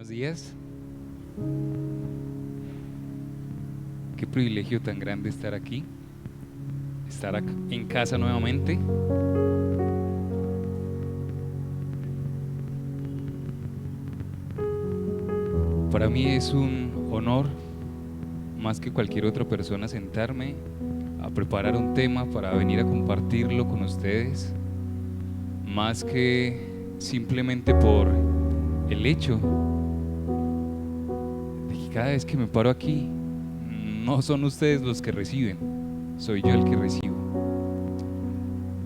Buenos días. Qué privilegio tan grande estar aquí, en casa nuevamente. Para mí es un honor, más que cualquier otra persona, sentarme a preparar un tema para venir a compartirlo con ustedes, más que simplemente por el hecho de que cada vez que me paro aquí, no son ustedes los que reciben, soy yo el que recibo.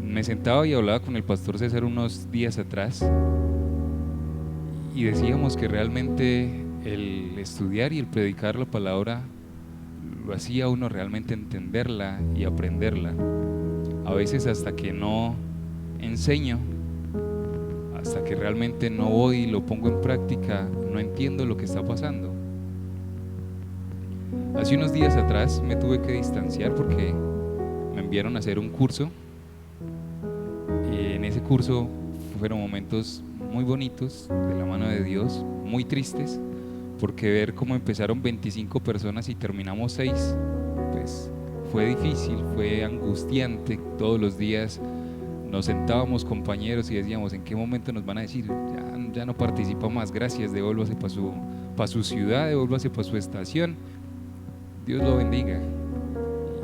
Me sentaba y hablaba con el pastor César unos días atrás y decíamos que realmente el estudiar y el predicar la palabra lo hacía a uno realmente entenderla y aprenderla. A veces hasta que no enseño, hasta que realmente no voy y lo pongo en práctica, no entiendo lo que está pasando. Hace unos días atrás me tuve que distanciar porque me enviaron a hacer un curso. Y en ese curso fueron momentos muy bonitos de la mano de Dios, muy tristes, porque ver cómo empezaron 25 personas y terminamos 6, pues fue difícil, fue angustiante. Todos los días nos sentábamos compañeros y decíamos, ¿en qué momento nos van a decir, ya no participa más, gracias, devuélvase para su ciudad, devuélvase para su estación, Dios lo bendiga?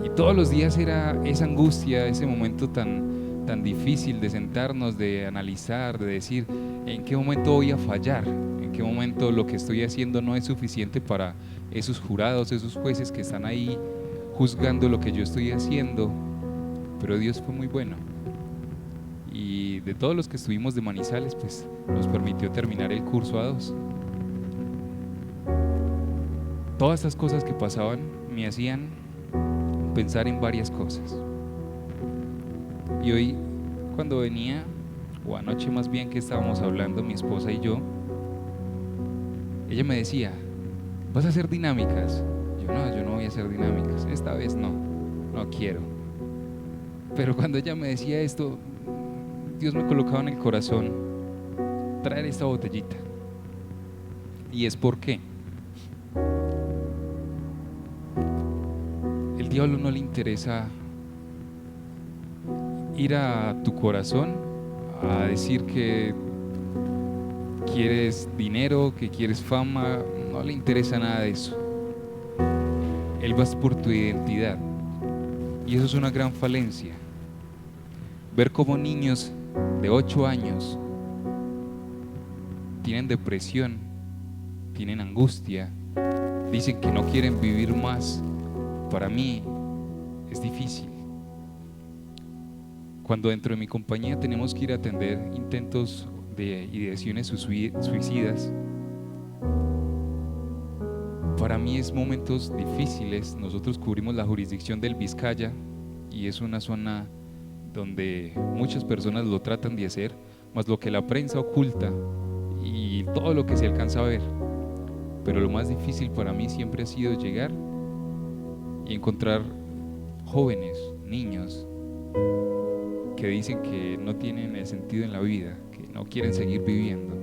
Y todos los días era esa angustia, ese momento tan difícil de sentarnos, de analizar, de decir, ¿en qué momento voy a fallar? ¿En qué momento lo que estoy haciendo no es suficiente para esos jurados, esos jueces que están ahí juzgando lo que yo estoy haciendo? Pero Dios fue muy bueno. Y de todos los que estuvimos de Manizales, pues nos permitió terminar el curso a 2. Todas estas cosas que pasaban me hacían pensar en varias cosas. Y hoy, cuando venía, o anoche más bien que estábamos hablando mi esposa y yo, ella me decía, ¿vas a hacer dinámicas? Yo no voy a hacer dinámicas, esta vez no quiero. Pero cuando ella me decía esto, Dios me colocaba en el corazón traer esta botellita. Y es porque el diablo no le interesa ir a tu corazón a decir que quieres dinero, que quieres fama, no le interesa nada de eso. Él va por tu identidad. Y eso es una gran falencia. Ver cómo niños de 8 años tienen depresión, tienen angustia, dicen que no quieren vivir más, para mí es difícil. Cuando dentro de mi compañía tenemos que ir a atender intentos de ideaciones suicidas, para mí es momentos difíciles. Nosotros cubrimos la jurisdicción del Vizcaya y es una zona donde muchas personas lo tratan de hacer, más lo que la prensa oculta y todo lo que se alcanza a ver. Pero lo más difícil para mí siempre ha sido llegar y encontrar jóvenes, niños, que dicen que no tienen el sentido en la vida, que no quieren seguir viviendo.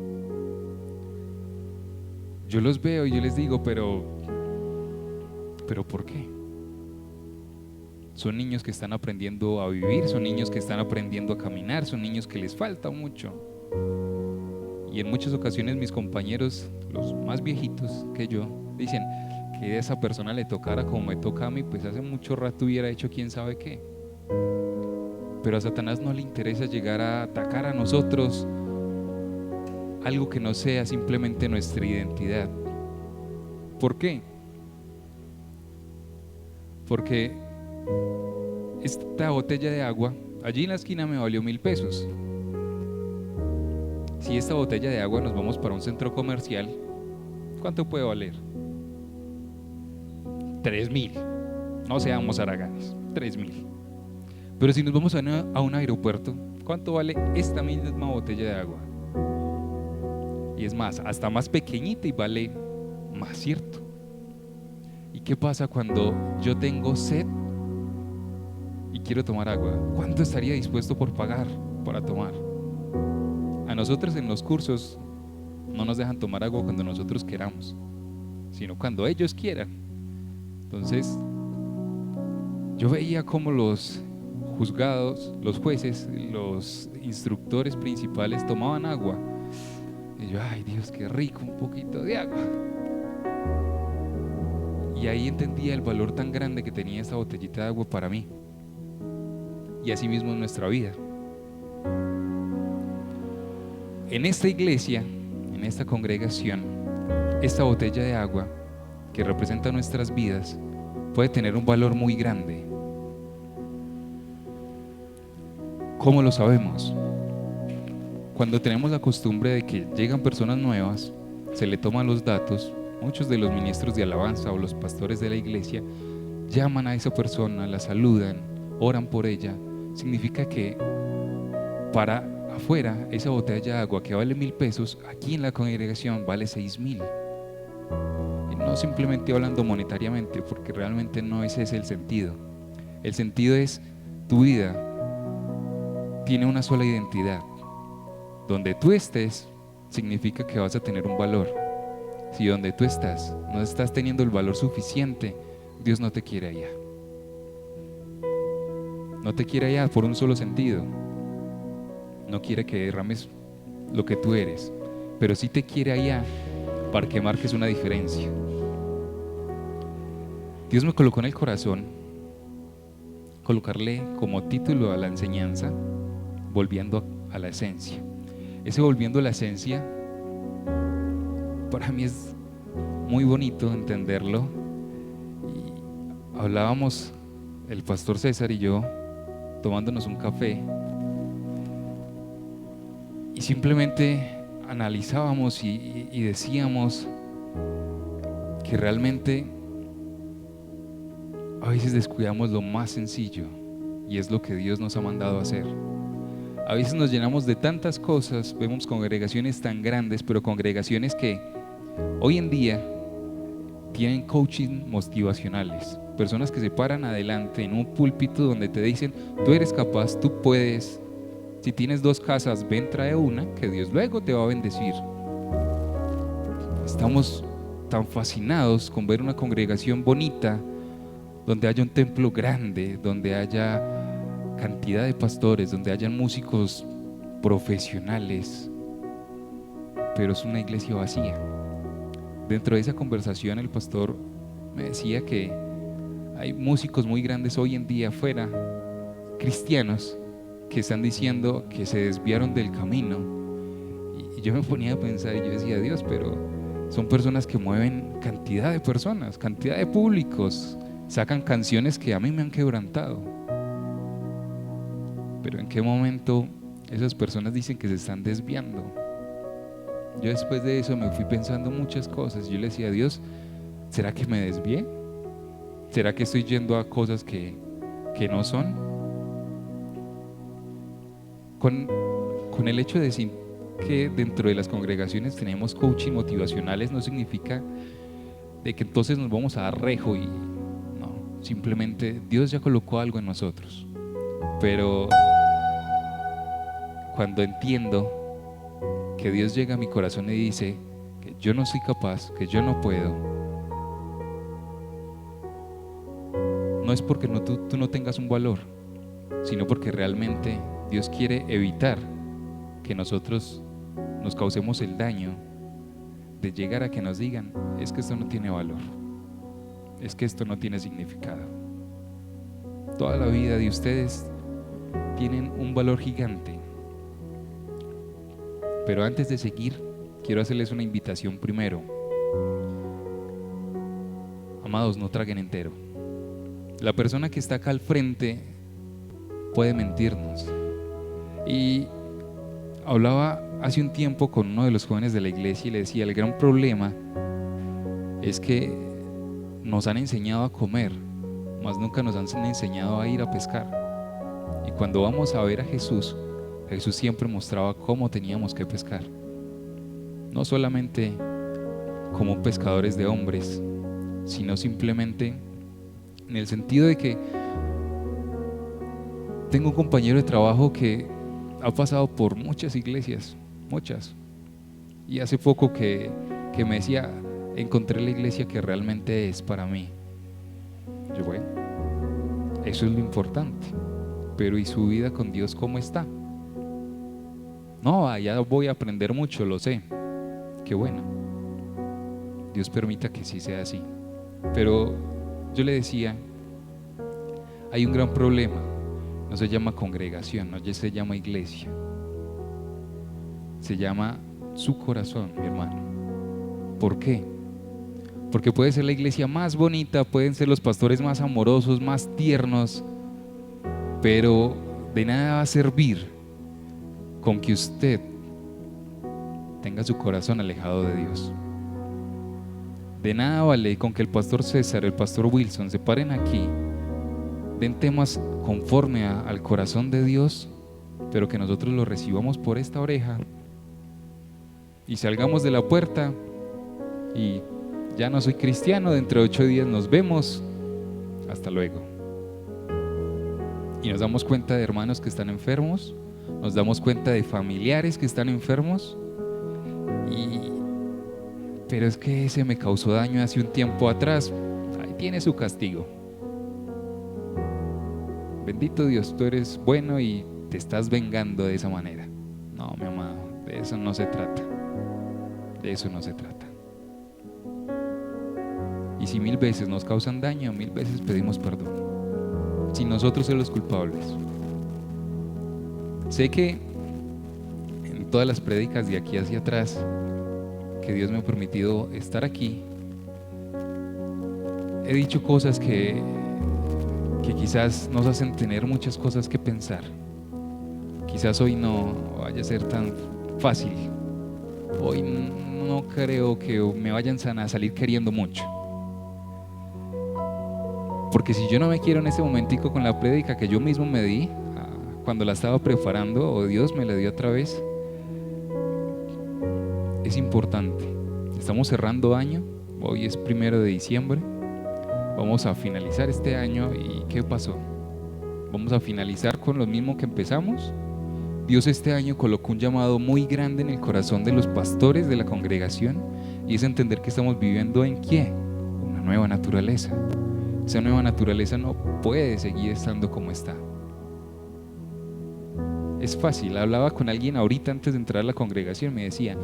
Yo los veo y yo les digo, pero ¿por qué? Son niños que están aprendiendo a vivir, son niños que están aprendiendo a caminar, son niños que les falta mucho. Y en muchas ocasiones mis compañeros, los más viejitos que yo, dicen que a esa persona le tocara como me toca a mí, pues hace mucho rato hubiera hecho quién sabe qué. Pero a Satanás no le interesa llegar a atacar a nosotros algo que no sea simplemente nuestra identidad. ¿Por qué? Porque esta botella de agua allí en la esquina me valió 1,000 pesos. Si esta botella de agua nos vamos para un centro comercial, ¿cuánto puede valer? 3,000. No seamos haraganes, 3,000. Pero si nos vamos a un aeropuerto, ¿cuánto vale esta misma botella de agua? Y es más, hasta más pequeñita y vale más, ¿cierto? ¿Y qué pasa cuando yo tengo sed y quiero tomar agua? ¿Cuánto estaría dispuesto por pagar para tomar? A nosotros en los cursos no nos dejan tomar agua cuando nosotros queramos, sino cuando ellos quieran. Entonces, yo veía cómo los juzgados, los jueces, los instructores principales tomaban agua. Y yo, ay Dios, qué rico un poquito de agua. Y ahí entendía el valor tan grande que tenía esta botellita de agua para mí. Y así mismo en nuestra vida. En esta iglesia, en esta congregación, esta botella de agua que representa nuestras vidas puede tener un valor muy grande. ¿Cómo lo sabemos? Cuando tenemos la costumbre de que llegan personas nuevas, se le toman los datos, muchos de los ministros de alabanza o los pastores de la iglesia llaman a esa persona, la saludan, oran por ella. Significa que para afuera esa botella de agua que vale 1,000 pesos, aquí en la congregación vale 6,000. Y no simplemente hablando monetariamente, porque realmente no es ese el sentido. El sentido es tu vida tiene una sola identidad. Donde tú estés significa que vas a tener un valor. Si donde tú estás no estás teniendo el valor suficiente, Dios no te quiere allá. No te quiere allá por un solo sentido. No quiere que derrames lo que tú eres, pero sí te quiere allá para que marques una diferencia. Dios me colocó en el corazón colocarle como título a la enseñanza volviendo a la esencia. Ese volviendo a la esencia para mí es muy bonito entenderlo. Y hablábamos el pastor César y yo tomándonos un café y simplemente analizábamos y decíamos que realmente a veces descuidamos lo más sencillo, y es lo que Dios nos ha mandado a hacer. A veces nos llenamos de tantas cosas, vemos congregaciones tan grandes, pero congregaciones que hoy en día tienen coaching motivacionales, personas que se paran adelante en un púlpito donde te dicen: tú eres capaz, tú puedes, si tienes 2 casas, ven, trae una, que Dios luego te va a bendecir. Estamos tan fascinados con ver una congregación bonita, donde haya un templo grande, donde haya cantidad de pastores, donde hayan músicos profesionales, pero es una iglesia vacía. Dentro de esa conversación el pastor me decía que hay músicos muy grandes hoy en día afuera, cristianos, que están diciendo que se desviaron del camino. Y yo me ponía a pensar y yo decía: Dios, pero son personas que mueven cantidad de personas, cantidad de públicos, sacan canciones que a mí me han quebrantado. Pero ¿en qué momento esas personas dicen que se están desviando? Yo después de eso me fui pensando muchas cosas. Yo le decía a Dios: ¿será que me desvié? ¿Será que estoy yendo a cosas que no son? Con el hecho de decir que dentro de las congregaciones tenemos coaching motivacionales no significa de que entonces nos vamos a dar rejo y no, simplemente Dios ya colocó algo en nosotros. Pero cuando entiendo que Dios llega a mi corazón y dice que yo no soy capaz, que yo no puedo, no es porque tú no tengas un valor, sino porque realmente Dios quiere evitar que nosotros nos causemos el daño de llegar a que nos digan: es que esto no tiene valor, es que esto no tiene significado. Toda la vida de ustedes tienen un valor gigante. Pero antes de seguir, quiero hacerles una invitación primero. Amados, no traguen entero. La persona que está acá al frente puede mentirnos. Y hablaba hace un tiempo con uno de los jóvenes de la iglesia y le decía: el gran problema es que nos han enseñado a comer, mas nunca nos han enseñado a ir a pescar. Y cuando vamos a ver a Jesús, Jesús siempre mostraba cómo teníamos que pescar. No solamente como pescadores de hombres, sino simplemente en el sentido de que tengo un compañero de trabajo que ha pasado por muchas iglesias, muchas, Y hace poco que me decía, encontré la iglesia que realmente es para mí. Yo, bueno, eso es lo importante. Pero ¿y su vida con Dios cómo está? No, allá voy a aprender mucho, lo sé. Qué bueno. Dios permita que sí sea así. Pero yo le decía, hay un gran problema. No se llama congregación, no se llama iglesia. Se llama su corazón, mi hermano. ¿Por qué? Porque puede ser la iglesia más bonita, pueden ser los pastores más amorosos, más tiernos, pero de nada va a servir con que usted tenga su corazón alejado de Dios. De nada vale con que el pastor César, el pastor Wilson se paren aquí, den temas conforme al corazón de Dios, pero que nosotros lo recibamos por esta oreja y salgamos de la puerta y ya no soy cristiano, dentro de 8 días nos vemos, hasta luego. Y nos damos cuenta de hermanos que están enfermos, nos damos cuenta de familiares que están enfermos, pero es que ese me causó daño hace un tiempo atrás, ahí tiene su castigo. Bendito Dios, tú eres bueno y te estás vengando de esa manera. No, mi amado, de eso no se trata. De eso no se trata. Y si 1000 veces nos causan daño, 1000 veces pedimos perdón. Si nosotros somos los culpables. Sé que en todas las prédicas de aquí hacia atrás, que Dios me ha permitido estar aquí, he dicho cosas que quizás nos hacen tener muchas cosas que pensar. Quizás hoy no vaya a ser tan fácil. Hoy no creo que me vayan a salir queriendo mucho. Porque si yo no me quiero en ese momentico con la prédica que yo mismo me di, cuando la estaba preparando, o Dios me la dio otra vez, es importante. Estamos cerrando año, hoy es 1 de diciembre, vamos a finalizar este año. ¿Y qué pasó? Vamos a finalizar con lo mismo que empezamos. Dios este año colocó un llamado muy grande en el corazón de los pastores de la congregación, y es entender que estamos viviendo ¿en qué? Una nueva naturaleza. Esa nueva naturaleza no puede seguir estando como está. Es fácil, hablaba con alguien ahorita antes de entrar a la congregación, me decía,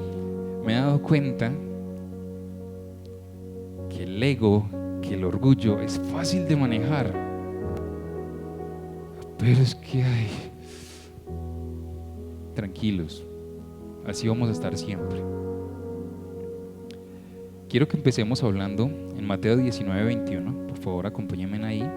me he dado cuenta que el ego, que el orgullo es fácil de manejar, pero es que tranquilos, así vamos a estar siempre. Quiero que empecemos hablando en Mateo 19:21, por favor acompáñenme ahí.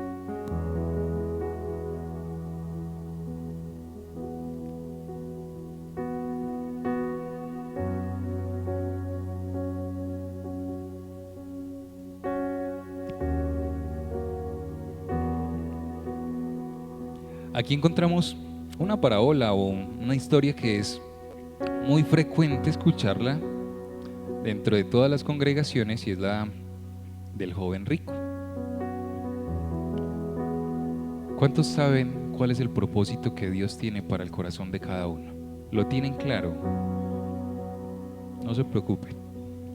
Aquí encontramos una parábola o una historia que es muy frecuente escucharla dentro de todas las congregaciones, y es la del joven rico. ¿Cuántos saben cuál es el propósito que Dios tiene para el corazón de cada uno? ¿Lo tienen claro? No se preocupen.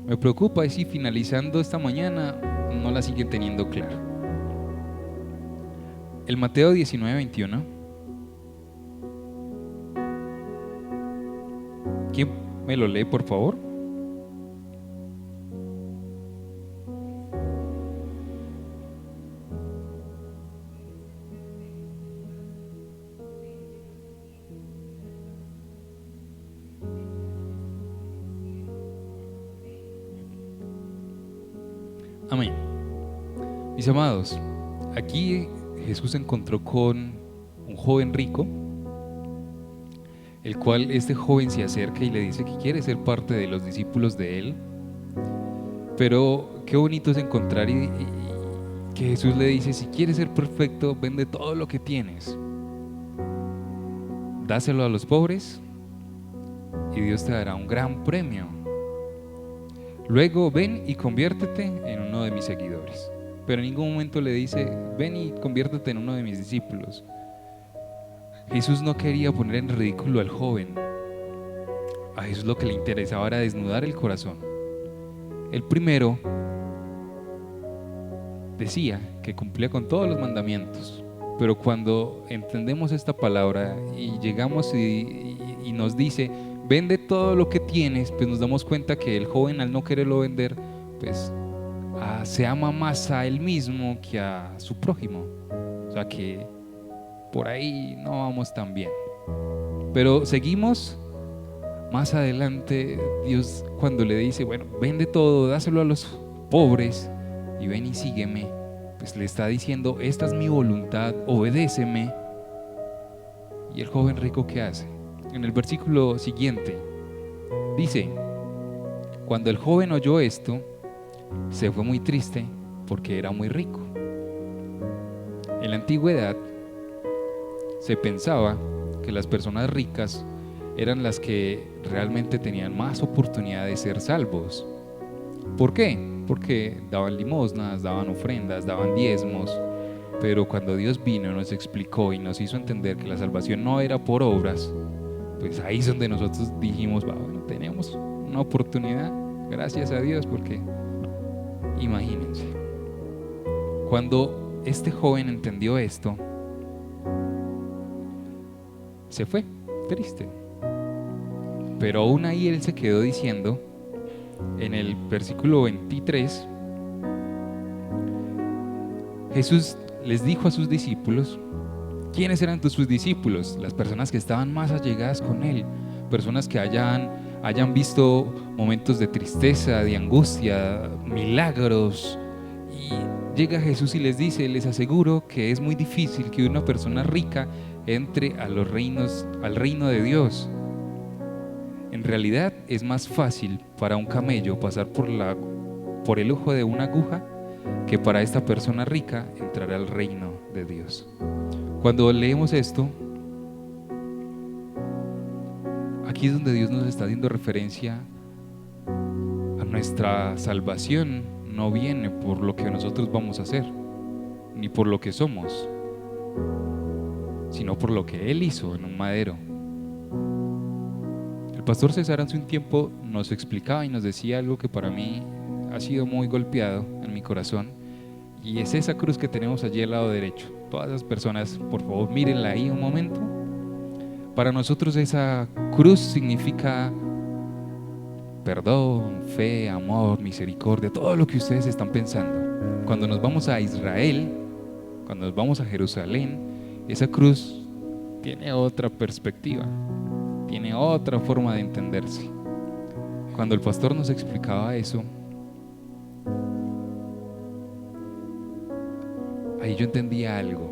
Me preocupa es si finalizando esta mañana no la siguen teniendo claro. El Mateo 19:21. ¿Quién me lo lee, por favor? Amén. Mis amados, aquí Jesús se encontró con un joven rico, el cual este joven se acerca y le dice que quiere ser parte de los discípulos de él. Pero qué bonito es encontrar y que Jesús le dice, si quieres ser perfecto, vende todo lo que tienes, dáselo a los pobres y Dios te dará un gran premio. Luego ven y conviértete en uno de mis seguidores. Pero en ningún momento le dice, ven y conviértete en uno de mis discípulos. Jesús no quería poner en ridículo al joven. a Jesús lo que le interesaba era desnudar el corazón. El primero decía que cumplía con todos los mandamientos, pero cuando entendemos esta palabra y llegamos y nos dice, vende todo lo que tienes, pues nos damos cuenta que el joven, al no quererlo vender, pues se ama más a él mismo que a su prójimo. O sea que por ahí no vamos tan bien. Pero seguimos más adelante. Dios, cuando le dice, bueno, vende todo, dáselo a los pobres y ven y sígueme, pues le está diciendo, esta es mi voluntad, obedéceme. Y el joven rico, ¿qué hace? En el versículo siguiente dice, cuando el joven oyó esto, se fue muy triste porque era muy rico. En la antigüedad se pensaba que las personas ricas eran las que realmente tenían más oportunidad de ser salvos. ¿Por qué? Porque daban limosnas, daban ofrendas, daban diezmos. Pero cuando Dios vino y nos explicó y nos hizo entender que la salvación no era por obras, pues ahí es donde nosotros dijimos, bueno, tenemos una oportunidad, gracias a Dios, porque imagínense, cuando este joven entendió esto, se fue triste. Pero aún ahí él se quedó diciendo, en el versículo 23, Jesús les dijo a sus discípulos, ¿quiénes eran sus discípulos? Las personas que estaban más allegadas con él, personas que hayan visto momentos de tristeza, de angustia, milagros. Y llega Jesús y les dice, les aseguro que es muy difícil que una persona rica entre al reino de Dios. En realidad es más fácil para un camello pasar por el ojo de una aguja que para esta persona rica entrar al reino de Dios. Cuando leemos esto, aquí es donde Dios nos está dando referencia a nuestra salvación. No viene por lo que nosotros vamos a hacer, ni por lo que somos, sino por lo que Él hizo en un madero. El pastor César hace un tiempo nos explicaba y nos decía algo que para mí ha sido muy golpeado en mi corazón, y es esa cruz que tenemos allí al lado derecho. Todas las personas, por favor, mírenla ahí un momento. Para nosotros esa cruz significa perdón, fe, amor, misericordia, todo lo que ustedes están pensando. Cuando nos vamos a Israel, cuando nos vamos a Jerusalén, esa cruz tiene otra perspectiva, tiene otra forma de entenderse. Cuando el pastor nos explicaba eso, ahí yo entendía algo,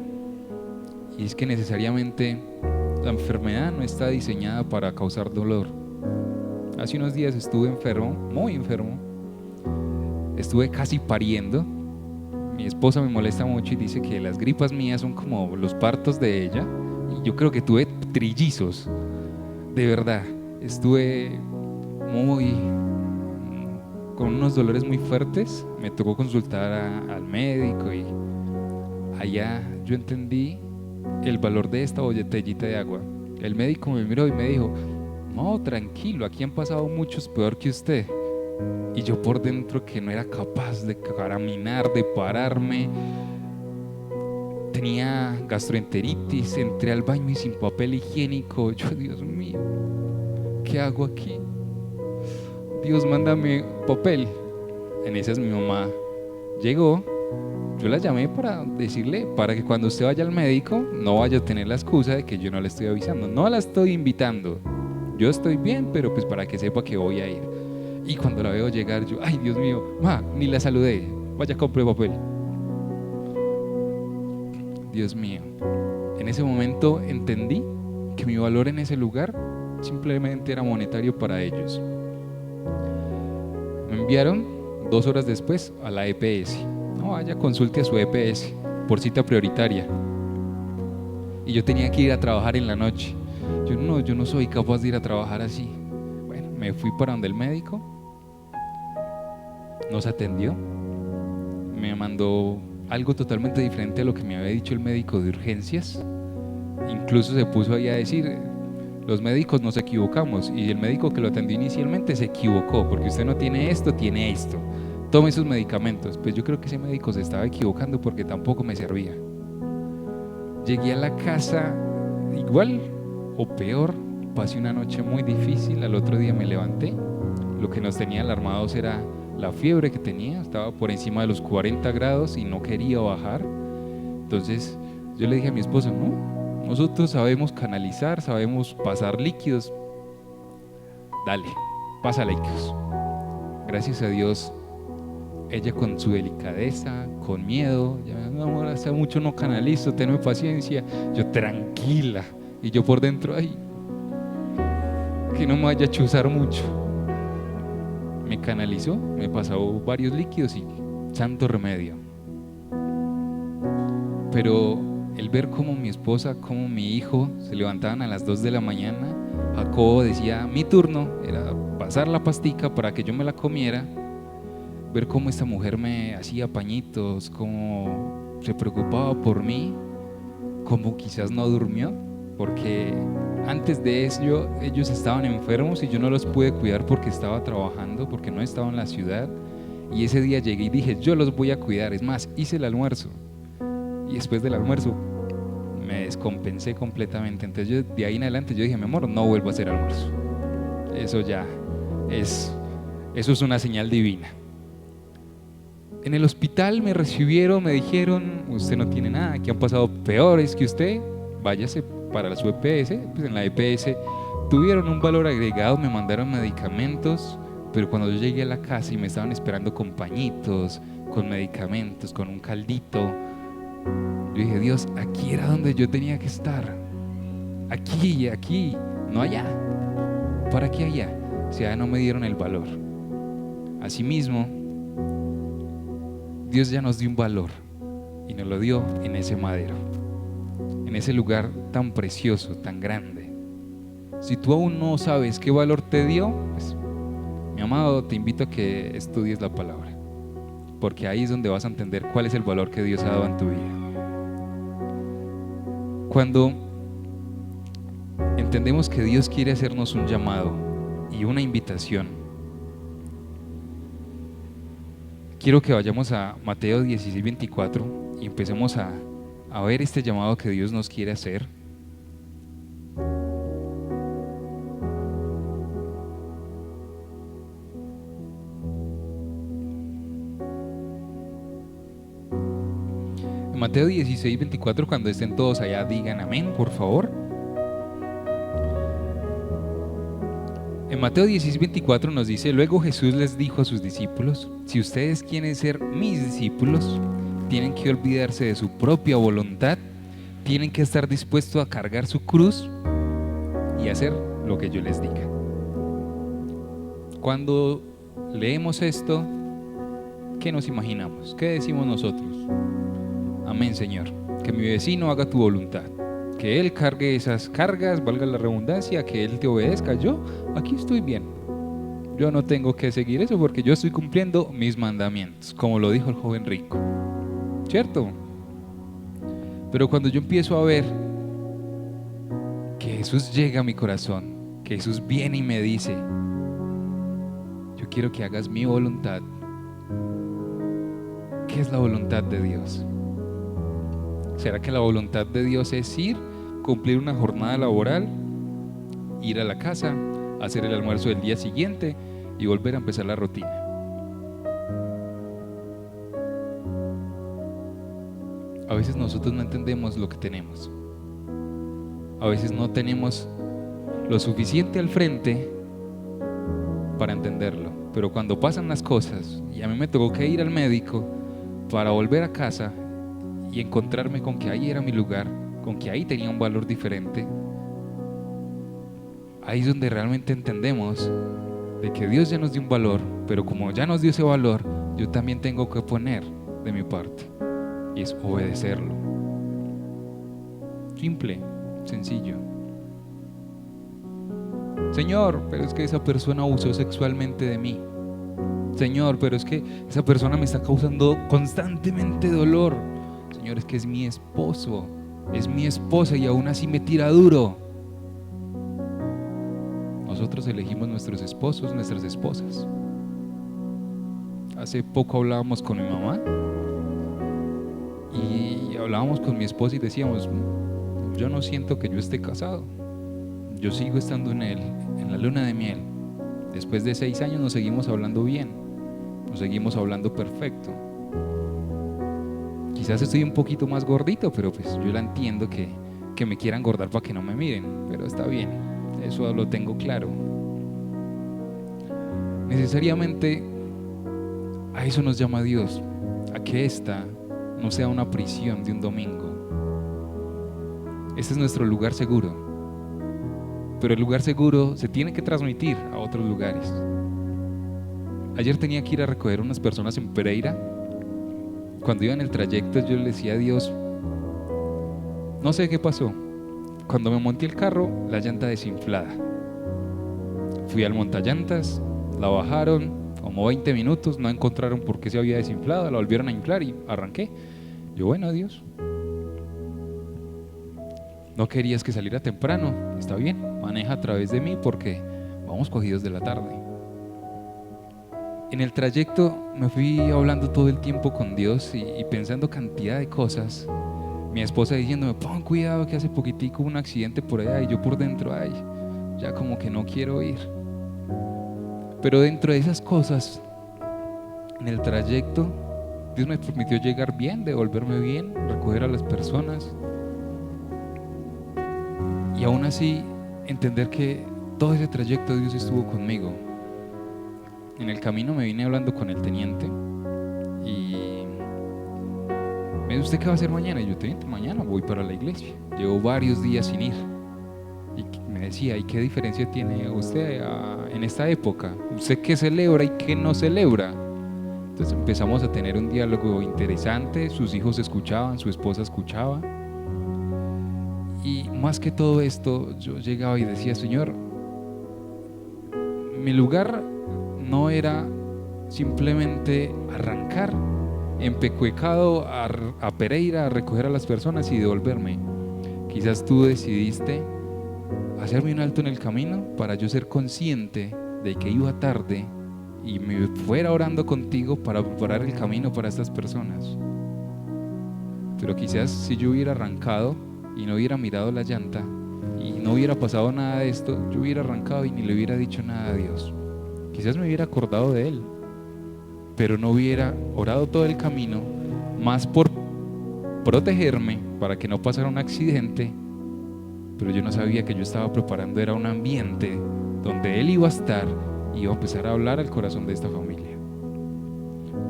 y es que necesariamente la enfermedad no está diseñada para causar dolor. Hace unos días estuve enfermo, muy enfermo, estuve casi pariendo. Mi esposa me molesta mucho y dice que las gripas mías son como los partos de ella, y yo creo que tuve trillizos, de verdad. Estuve con unos dolores muy fuertes, me tocó consultar al médico, y allá yo entendí el valor de esta botellita de agua. El médico me miró y me dijo, no, tranquilo, aquí han pasado muchos peor que usted. Y yo por dentro, que no era capaz de caminar, de pararme, tenía gastroenteritis, entré al baño y sin papel higiénico. Yo, Dios mío, ¿qué hago aquí? Dios, mándame papel. En esas mi mamá llegó. Yo la llamé para decirle, para que cuando usted vaya al médico no vaya a tener la excusa de que yo no le estoy avisando. No la estoy invitando, yo estoy bien, pero pues para que sepa que voy a ir. Y cuando la veo llegar, yo, ay, Dios mío, ni la saludé, vaya, compre papel. Dios mío, en ese momento entendí que mi valor en ese lugar simplemente era monetario para ellos. Me enviaron 2 horas después a la EPS. No, vaya, consulte a su EPS por cita prioritaria. Y yo tenía que ir a trabajar en la noche. Yo no soy capaz de ir a trabajar así. Bueno, me fui para donde el médico, nos atendió, me mandó algo totalmente diferente a lo que me había dicho el médico de urgencias. Incluso se puso ahí a decir, Los médicos nos equivocamos y el médico que lo atendió inicialmente se equivocó porque usted no tiene esto, tiene esto. Tome sus medicamentos. Pues yo creo que ese médico se estaba equivocando porque tampoco me servía. Llegué a la casa igual o peor, pasé una noche muy difícil, al otro día me levanté. Lo que nos tenía alarmados era la fiebre que tenía, estaba por encima de los 40 grados y no quería bajar. Entonces yo le dije a mi esposa, no, nosotros sabemos canalizar, sabemos pasar líquidos, dale, pasa líquidos. Gracias a Dios, ella con su delicadeza, con miedo, ya, mi amor, hace mucho no canalizo, tenme paciencia. Yo tranquila, y yo por dentro, ay, que no me vaya a chuzar mucho. Me canalizó, me pasó varios líquidos y santo remedio. Pero el ver cómo mi esposa, cómo mi hijo se levantaban a las 2 de la mañana, Jacobo decía, mi turno era pasar la pastica para que yo me la comiera. Ver cómo esta mujer me hacía pañitos, cómo se preocupaba por mí, cómo quizás no durmió, porque antes de eso ellos estaban enfermos y yo no los pude cuidar porque estaba trabajando, porque no estaba en la ciudad. Y ese día llegué y dije, yo los voy a cuidar. Es más, hice el almuerzo. Y después del almuerzo me descompensé completamente. Entonces yo, de ahí en adelante yo dije, mi amor, no vuelvo a hacer almuerzo. Eso ya eso es una señal divina. En el hospital me recibieron, me dijeron, usted no tiene nada, que han pasado peores que usted, váyase para su EPS. Pues en la EPS tuvieron un valor agregado, me mandaron medicamentos, pero cuando yo llegué a la casa y me estaban esperando con pañitos, con medicamentos, con un caldito, yo dije, Dios, aquí era donde yo tenía que estar, aquí, no allá. ¿Para qué allá? O sea, no me dieron el valor. Asimismo, Dios ya nos dio un valor y nos lo dio en ese madero, en ese lugar tan precioso, tan grande. Si tú aún no sabes qué valor te dio, pues, mi amado, te invito a que estudies la palabra, porque ahí es donde vas a entender cuál es el valor que Dios ha dado en tu vida. Cuando entendemos que Dios quiere hacernos un llamado y una invitación, quiero que vayamos a Mateo 16:24 y empecemos a ver este llamado que Dios nos quiere hacer. En Mateo 16:24, cuando estén todos allá, digan amén, por favor. En Mateo 16:24 nos dice, luego Jesús les dijo a sus discípulos, si ustedes quieren ser mis discípulos, tienen que olvidarse de su propia voluntad, tienen que estar dispuestos a cargar su cruz y hacer lo que yo les diga. Cuando leemos esto, ¿qué nos imaginamos? ¿Qué decimos nosotros? Amén, Señor, que mi vecino haga tu voluntad, que él cargue esas cargas, valga la redundancia, que él te obedezca. Yo aquí estoy bien, yo no tengo que seguir eso porque yo estoy cumpliendo mis mandamientos, como lo dijo el joven rico, ¿cierto? Pero cuando yo empiezo a ver que Jesús llega a mi corazón, que Jesús viene y me dice, yo quiero que hagas mi voluntad. ¿Qué es la voluntad de Dios? ¿Será que la voluntad de Dios es ir, cumplir una jornada laboral, ir a la casa, hacer el almuerzo del día siguiente y volver a empezar la rutina? A veces nosotros no entendemos lo que tenemos. A veces no tenemos lo suficiente al frente para entenderlo. Pero cuando pasan las cosas, y a mí me tocó que ir al médico para volver a casa y encontrarme con que ahí era mi lugar, con que ahí tenía un valor diferente, ahí es donde realmente entendemos de que Dios ya nos dio un valor, pero como ya nos dio ese valor, yo también tengo que poner de mi parte, y es obedecerlo. Simple, sencillo. Señor, pero es que esa persona abusó sexualmente de mí. Señor, pero es que esa persona me está causando constantemente dolor. Señor, es que es mi esposo, es mi esposa y aún así me tira duro. nosotros elegimos nuestros esposos, nuestras esposas. Hace poco hablábamos con mi mamá y hablábamos con mi esposa y decíamos, yo no siento que yo esté casado. Yo sigo estando en la luna de miel. Después de 6 años nos seguimos hablando bien, nos seguimos hablando perfecto. Quizás estoy un poquito más gordito, pero pues yo la entiendo que me quieran engordar para que no me miren, pero está bien, eso lo tengo claro. Necesariamente a eso nos llama Dios, a que esta no sea una prisión de un domingo. Este es nuestro lugar seguro, pero el lugar seguro se tiene que transmitir a otros lugares. Ayer tenía que ir a recoger unas personas en Pereira. Cuando iba en el trayecto yo le decía a Dios, no sé qué pasó, cuando me monté el carro la llanta desinflada. Fui al montallantas, la bajaron como 20 minutos, no encontraron por qué se había desinflado, la volvieron a inflar y arranqué. Yo, bueno, Dios, no querías que saliera temprano, está bien, maneja a través de mí porque vamos cogidos de la tarde. En el trayecto me fui hablando todo el tiempo con Dios y pensando cantidad de cosas. Mi esposa diciéndome, pon cuidado que hace poquitico hubo un accidente por allá, y yo por dentro, ay, ya como que no quiero ir. Pero dentro de esas cosas, en el trayecto, Dios me permitió llegar bien, devolverme bien, recoger a las personas. Y aún así, entender que todo ese trayecto Dios estuvo conmigo. En el camino me vine hablando con el teniente y me dice, ¿usted qué va a hacer mañana? Y yo, teniente, mañana voy para la iglesia. Llevo varios días sin ir. Y me decía, ¿y qué diferencia tiene usted en esta época? ¿Usted qué celebra y qué no celebra? Entonces empezamos a tener un diálogo interesante. Sus hijos escuchaban, su esposa escuchaba. Y más que todo esto, yo llegaba y decía, Señor, mi lugar no era simplemente arrancar empecuecado a Pereira a recoger a las personas y devolverme. Quizás tú decidiste hacerme un alto en el camino para yo ser consciente de que iba tarde y me fuera orando contigo para preparar el camino para estas personas. Pero quizás si yo hubiera arrancado y no hubiera mirado la llanta y no hubiera pasado nada de esto, yo hubiera arrancado y ni le hubiera dicho nada a Dios. Quizás me hubiera acordado de Él, pero no hubiera orado todo el camino, más por protegerme para que no pasara un accidente. Pero yo no sabía que yo estaba preparando, era un ambiente donde Él iba a estar y iba a empezar a hablar al corazón de esta familia.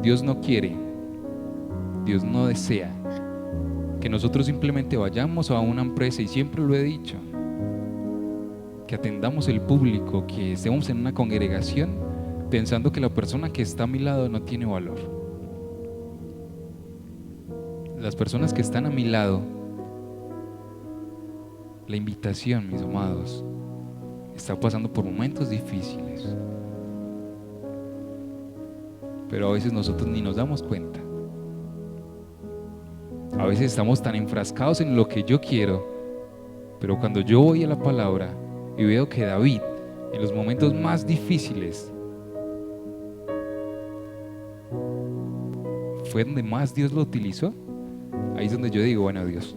Dios no quiere, Dios no desea que nosotros simplemente vayamos a una empresa, y siempre lo he dicho, que atendamos el público, que estemos en una congregación pensando que la persona que está a mi lado no tiene valor. Las personas que están a mi lado, la invitación, mis amados, está pasando por momentos difíciles, pero a veces nosotros ni nos damos cuenta. A veces estamos tan enfrascados en lo que yo quiero, pero cuando yo voy a la palabra y veo que David, en los momentos más difíciles, fue donde más Dios lo utilizó, ahí es donde yo digo, bueno, Dios,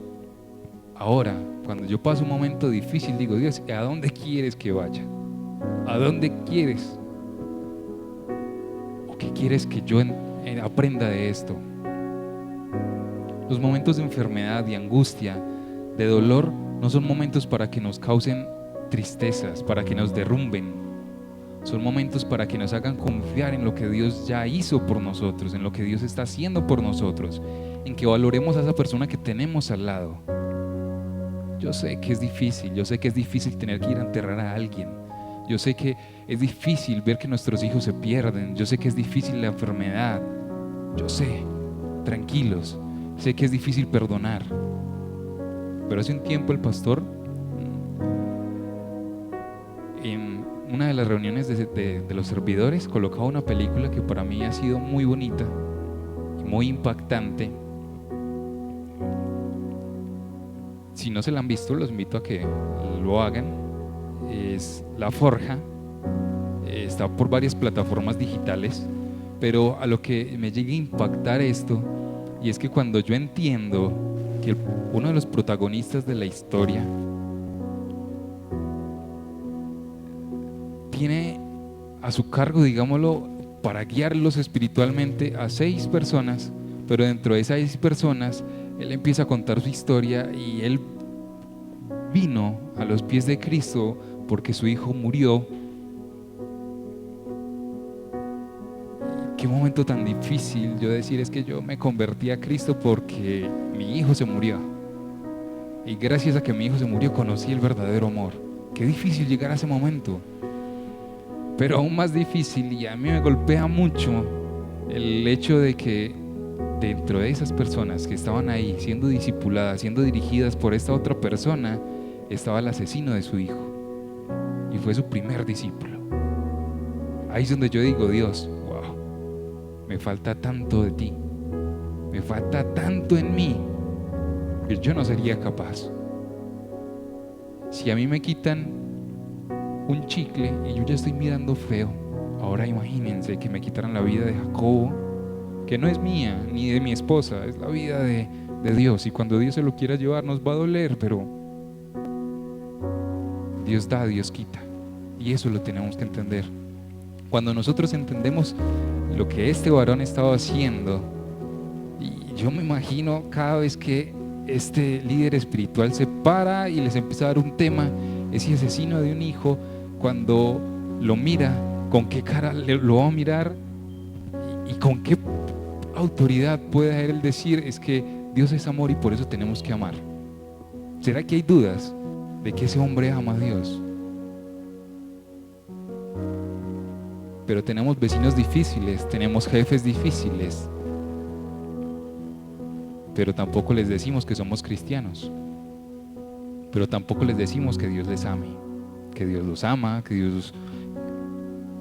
ahora, cuando yo paso un momento difícil, digo, Dios, ¿a dónde quieres que vaya? ¿A dónde quieres? ¿O qué quieres que yo aprenda de esto? Los momentos de enfermedad, de angustia, de dolor, no son momentos para que nos causen tristezas, para que nos derrumben. Son momentos para que nos hagan confiar en lo que Dios ya hizo por nosotros, en lo que Dios está haciendo por nosotros, en que valoremos a esa persona que tenemos al lado. Yo sé que es difícil, yo sé que es difícil tener que ir a enterrar a alguien. Yo sé que es difícil ver que nuestros hijos se pierden. Yo sé que es difícil la enfermedad. Yo sé, tranquilos. Sé que es difícil perdonar, pero hace un tiempo el pastor, en una de las reuniones de los servidores, colocaba una película que para mí ha sido muy bonita y muy impactante. Si no se la han visto, los invito a que lo hagan. es La Forja. Está por varias plataformas digitales, pero a lo que me llega a impactar esto, y es que cuando yo entiendo que uno de los protagonistas de la historia tiene a su cargo, digámoslo, para guiarlos espiritualmente a 6 personas, pero dentro de esas 6 personas él empieza a contar su historia, y él vino a los pies de Cristo porque su hijo murió. Qué momento tan difícil yo decir, es que yo me convertí a Cristo porque mi hijo se murió, y gracias a que mi hijo se murió conocí el verdadero amor. Qué difícil llegar a ese momento. Pero aún más difícil, y a mí me golpea mucho el hecho de que dentro de esas personas que estaban ahí siendo discipuladas, siendo dirigidas por esta otra persona, estaba el asesino de su hijo, y fue su primer discípulo. Ahí es donde yo digo, Dios, wow, me falta tanto de ti, me falta tanto en mí, que yo no sería capaz. Si a mí me quitan un chicle y yo ya estoy mirando feo, ahora imagínense que me quitaran la vida de Jacobo, que no es mía ni de mi esposa, es la vida de Dios, y cuando Dios se lo quiera llevar nos va a doler, pero Dios da, Dios quita, y eso lo tenemos que entender. Cuando nosotros entendemos lo que este varón estaba haciendo, y yo me imagino cada vez que este líder espiritual se para y les empieza a dar un tema, ese asesino de un hijo, cuando lo mira, con qué cara lo va a mirar, y con qué autoridad puede él decir, es que Dios es amor y por eso tenemos que amar. ¿Será que hay dudas de que ese hombre ama a Dios? Pero tenemos vecinos difíciles, tenemos jefes difíciles, pero tampoco les decimos que somos cristianos, pero tampoco les decimos que Dios les ame, que Dios los ama, que Dios...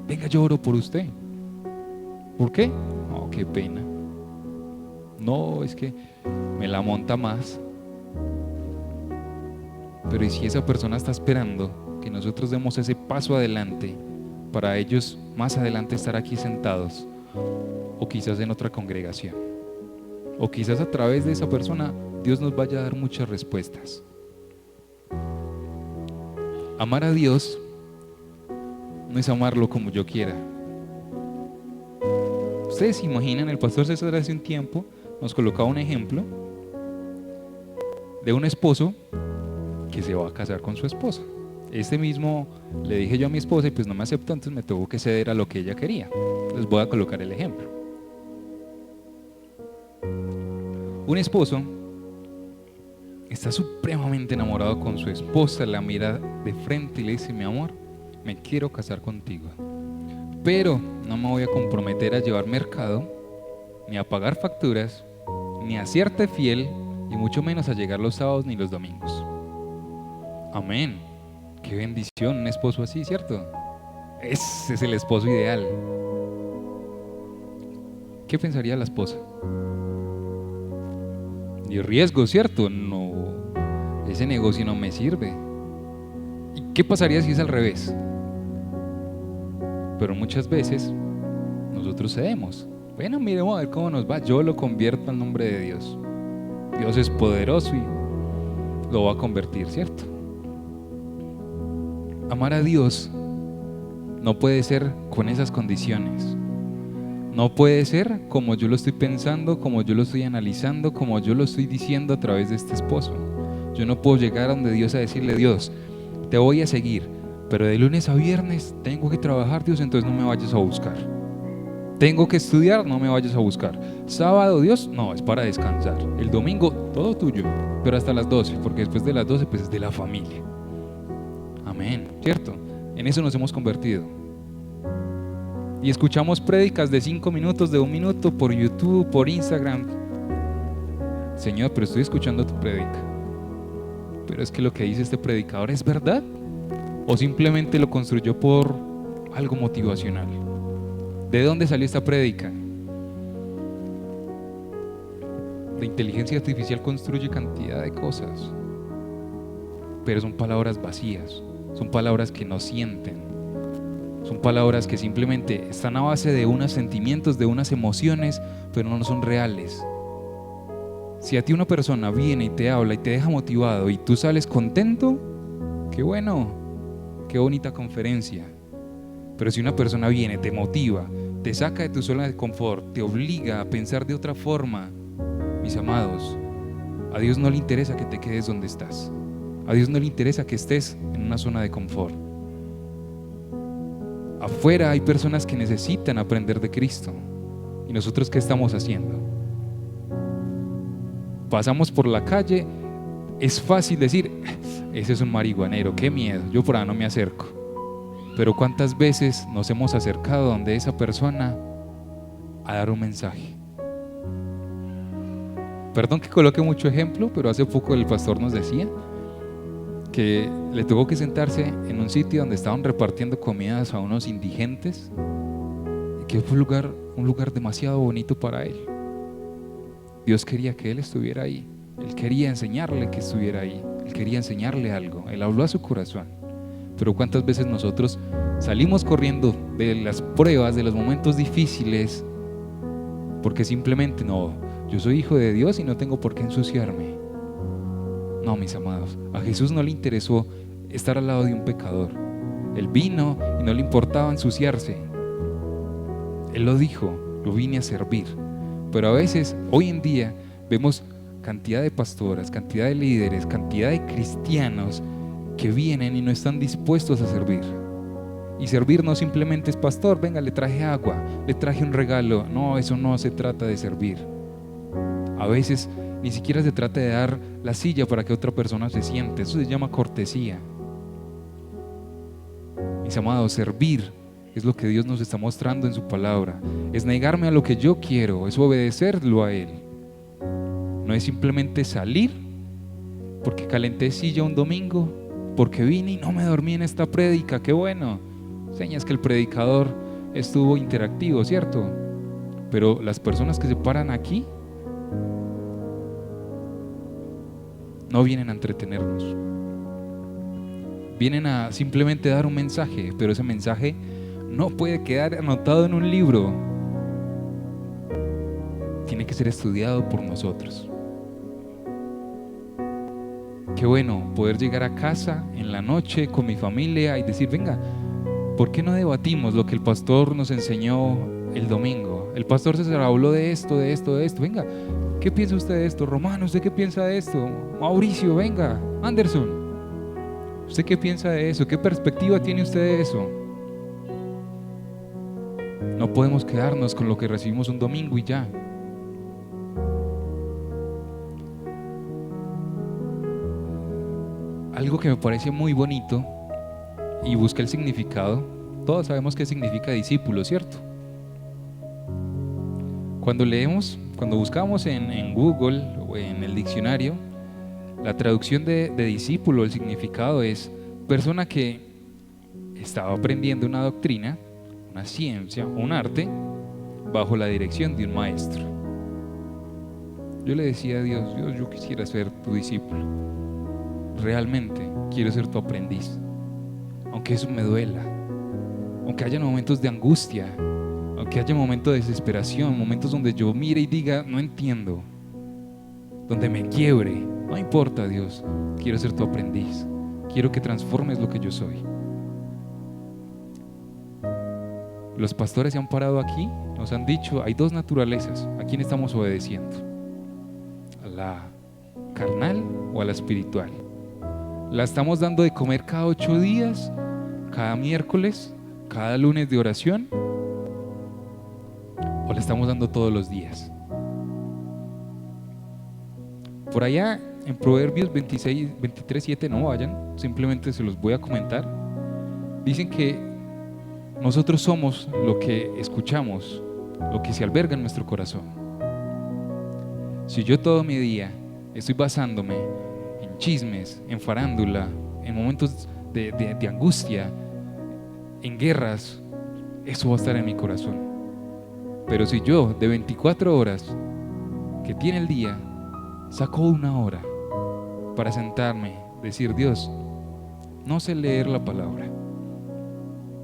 Venga, yo oro por usted. ¿Por qué? Oh, qué pena. No, es que me la monta más. Pero ¿y si esa persona está esperando que nosotros demos ese paso adelante para ellos más adelante estar aquí sentados, o quizás en otra congregación, o quizás a través de esa persona Dios nos vaya a dar muchas respuestas? Amar a Dios no es amarlo como yo quiera. Ustedes se imaginan, el pastor César hace un tiempo nos colocaba un ejemplo de un esposo que se va a casar con su esposa. Este mismo le dije yo a mi esposa y pues no me aceptó, entonces me tuvo que ceder a lo que ella quería. Les voy a colocar el ejemplo. Un esposo está supremamente enamorado con su esposa, la mira de frente y le dice, mi amor, me quiero casar contigo, pero no me voy a comprometer a llevar mercado, ni a pagar facturas, ni a hacerte fiel, y mucho menos a llegar los sábados ni los domingos. Amén. Qué bendición un esposo así, ¿cierto? Ese es el esposo ideal. ¿Qué pensaría la esposa? Y riesgo, ¿cierto? No, ese negocio no me sirve. ¿Y qué pasaría si es al revés? Pero muchas veces nosotros cedemos. Bueno, miremos a ver cómo nos va. Yo lo convierto al nombre de Dios. Dios es poderoso y lo va a convertir, ¿cierto? Amar a Dios no puede ser con esas condiciones. No puede ser como yo lo estoy pensando, como yo lo estoy analizando, como yo lo estoy diciendo a través de este esposo. Yo no puedo llegar a donde Dios a decirle, Dios, te voy a seguir, pero de lunes a viernes tengo que trabajar, Dios, entonces no me vayas a buscar. Tengo que estudiar, no me vayas a buscar. Sábado, Dios, no, es para descansar. El domingo, todo tuyo, pero hasta las 12, porque después de las 12 pues es de la familia. Amén, ¿cierto? En eso nos hemos convertido. Y escuchamos prédicas de 5 minutos, de 1 minuto, por YouTube, por Instagram. Señor, pero estoy escuchando tu prédica. Pero es que lo que dice este predicador es verdad, o simplemente lo construyó por algo motivacional. ¿De dónde salió esta prédica? La inteligencia artificial construye cantidad de cosas, pero son palabras vacías, son palabras que no sienten, son palabras que simplemente están a base de unos sentimientos, de unas emociones, pero no son reales. Si a ti una persona viene y te habla y te deja motivado y tú sales contento, qué bueno, qué bonita conferencia. Pero si una persona viene, te motiva, te saca de tu zona de confort, te obliga a pensar de otra forma, mis amados, a Dios no le interesa que te quedes donde estás. A Dios no le interesa que estés en una zona de confort. Afuera hay personas que necesitan aprender de Cristo. ¿Y nosotros qué estamos haciendo? Pasamos por la calle, es fácil decir, ese es un marihuanero, qué miedo, yo por ahí no me acerco. Pero ¿cuántas veces nos hemos acercado donde esa persona a dar un mensaje? Perdón que coloque mucho ejemplo, pero hace poco el pastor nos decía que le tocó que sentarse en un sitio donde estaban repartiendo comidas a unos indigentes, y que fue un lugar demasiado bonito para él. Dios quería que él estuviera ahí, él quería enseñarle que estuviera ahí, él quería enseñarle algo, él habló a su corazón. Pero ¿cuántas veces nosotros salimos corriendo de las pruebas, de los momentos difíciles, porque simplemente no, yo soy hijo de Dios y no tengo por qué ensuciarme? No, mis amados, a Jesús no le interesó estar al lado de un pecador. Él vino y no le importaba ensuciarse. Él lo dijo, lo vine a servir. Pero a veces, hoy en día, vemos cantidad de pastoras, cantidad de líderes, cantidad de cristianos que vienen y no están dispuestos a servir. Y servir no simplemente es, pastor, venga, le traje agua, le traje un regalo. No, eso no se trata de servir. A veces ni siquiera se trata de dar la silla para que otra persona se siente. Eso se llama cortesía. Mis amados, servir es lo que Dios nos está mostrando en su palabra. Es negarme a lo que yo quiero, es obedecerlo a Él. No es simplemente salir porque calenté silla un domingo, porque vine y no me dormí en esta prédica. Qué bueno, señas que el predicador estuvo interactivo, ¿cierto? Pero las personas que se paran aquí no vienen a entretenernos, vienen a simplemente dar un mensaje, pero ese mensaje no puede quedar anotado en un libro, tiene que ser estudiado por nosotros. Qué bueno poder llegar a casa en la noche con mi familia y decir, venga, ¿por qué no debatimos lo que el pastor nos enseñó el domingo? El pastor César habló de esto, de esto, de esto. Venga, ¿qué piensa usted de esto? Romano, ¿usted qué piensa de esto? Mauricio, venga. Anderson, ¿usted qué piensa de eso? ¿Qué perspectiva tiene usted de eso? No podemos quedarnos con lo que recibimos un domingo y ya. Algo que me parece muy bonito y busqué el significado. Todos sabemos qué significa discípulo, ¿cierto? Cuando buscamos en Google o en el diccionario, la traducción de discípulo, el significado es persona que estaba aprendiendo una doctrina, una ciencia, un arte, bajo la dirección de un maestro. Yo le decía a Dios, yo quisiera ser tu discípulo. Realmente quiero ser tu aprendiz. Aunque eso me duela, aunque haya momentos de angustia, aunque haya momentos de desesperación, momentos donde yo mire y diga, no entiendo, donde me quiebre, no importa, Dios, quiero ser tu aprendiz, quiero que transformes lo que yo soy. Los pastores se han parado aquí, nos han dicho, hay dos naturalezas, ¿a quién estamos obedeciendo? ¿A la carnal o a la espiritual? ¿La estamos dando de comer cada 8 días, cada miércoles, cada lunes de oración? ¿O la estamos dando todos los días? Por allá en Proverbios 23:7, no vayan, simplemente se los voy a comentar. Dicen que nosotros somos lo que escuchamos, lo que se alberga en nuestro corazón. Si yo todo mi día estoy basándome en chismes, en farándula, en momentos de angustia, en guerras, eso va a estar en mi corazón. Pero si yo de 24 horas que tiene el día, saco 1 hora para sentarme, decir, Dios, no sé leer la palabra.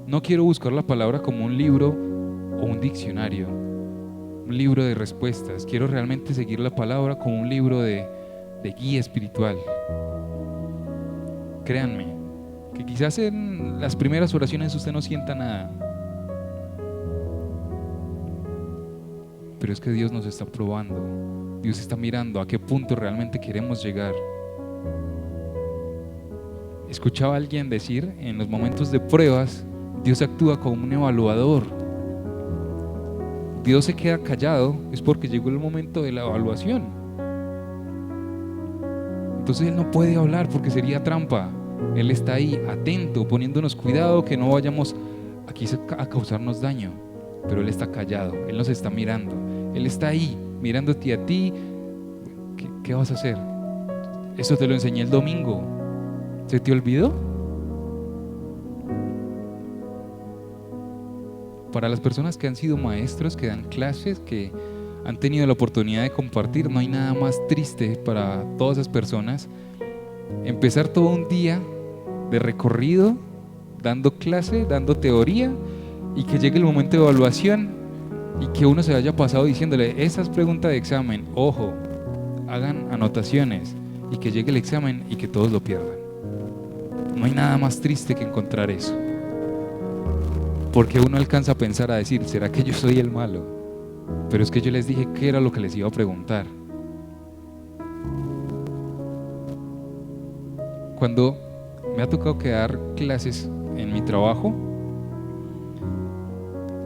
No quiero buscar la palabra como un libro o un diccionario, un libro de respuestas. Quiero realmente seguir la palabra como un libro de guía espiritual. Créanme, que quizás en las primeras oraciones usted no sienta nada, pero es que Dios nos está probando. Dios está mirando a qué punto realmente queremos llegar. Escuchaba a alguien decir, en los momentos de pruebas, Dios actúa como un evaluador. Dios se queda callado, es porque llegó el momento de la evaluación. Entonces Él no puede hablar porque sería trampa. Él está ahí, atento, poniéndonos cuidado que no vayamos aquí a causarnos daño. Pero Él está callado, Él nos está mirando. Él está ahí, mirándote a ti. ¿Qué vas a hacer? Eso te lo enseñé el domingo. ¿Se te olvidó? Para las personas que han sido maestros, que dan clases, que han tenido la oportunidad de compartir, no hay nada más triste para todas esas personas empezar todo un día de recorrido, dando clase, dando teoría, y que llegue el momento de evaluación y que uno se haya pasado diciéndole, esa es pregunta de examen, ojo, hagan anotaciones, y que llegue el examen y que todos lo pierdan. No hay nada más triste que encontrar eso, porque uno alcanza a pensar, a decir, ¿será que yo soy el malo? Pero es que yo les dije qué era lo que les iba a preguntar. Cuando me ha tocado que dar clases en mi trabajo,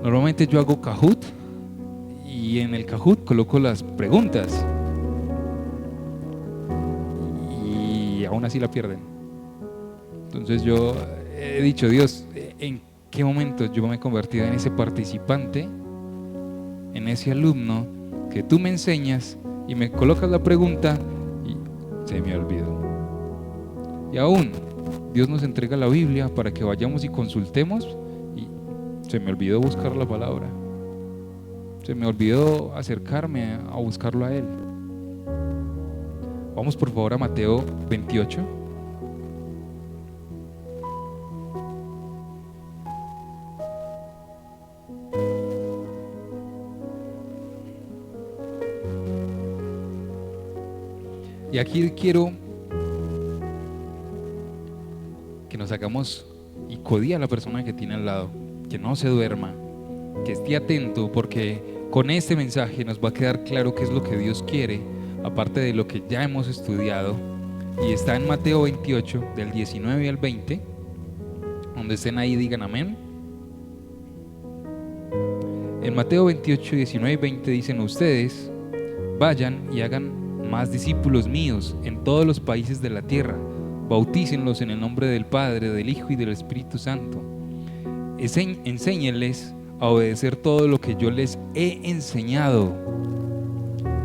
normalmente yo hago Kahoot, y en el Kahoot coloco las preguntas y aún así la pierden. Entonces yo he dicho, Dios, ¿en qué momento yo me he convertido en ese participante, en ese alumno que tú me enseñas y me colocas la pregunta y se me olvidó? Y aún Dios nos entrega la Biblia para que vayamos y consultemos y se me olvidó buscar la palabra, se me olvidó acercarme a buscarlo a Él. Vamos por favor a Mateo 28. Y aquí quiero que nos hagamos y codía a la persona que tiene al lado, que no se duerma, que esté atento, porque con este mensaje nos va a quedar claro qué es lo que Dios quiere, aparte de lo que ya hemos estudiado, y está en Mateo 28, del 19 al 20, donde estén ahí digan amén. En Mateo 28, 19 y 20 dicen, ustedes vayan y hagan más discípulos míos en todos los países de la tierra, bautícenlos en el nombre del Padre, del Hijo y del Espíritu Santo. Enséñenles a obedecer todo lo que yo les he enseñado.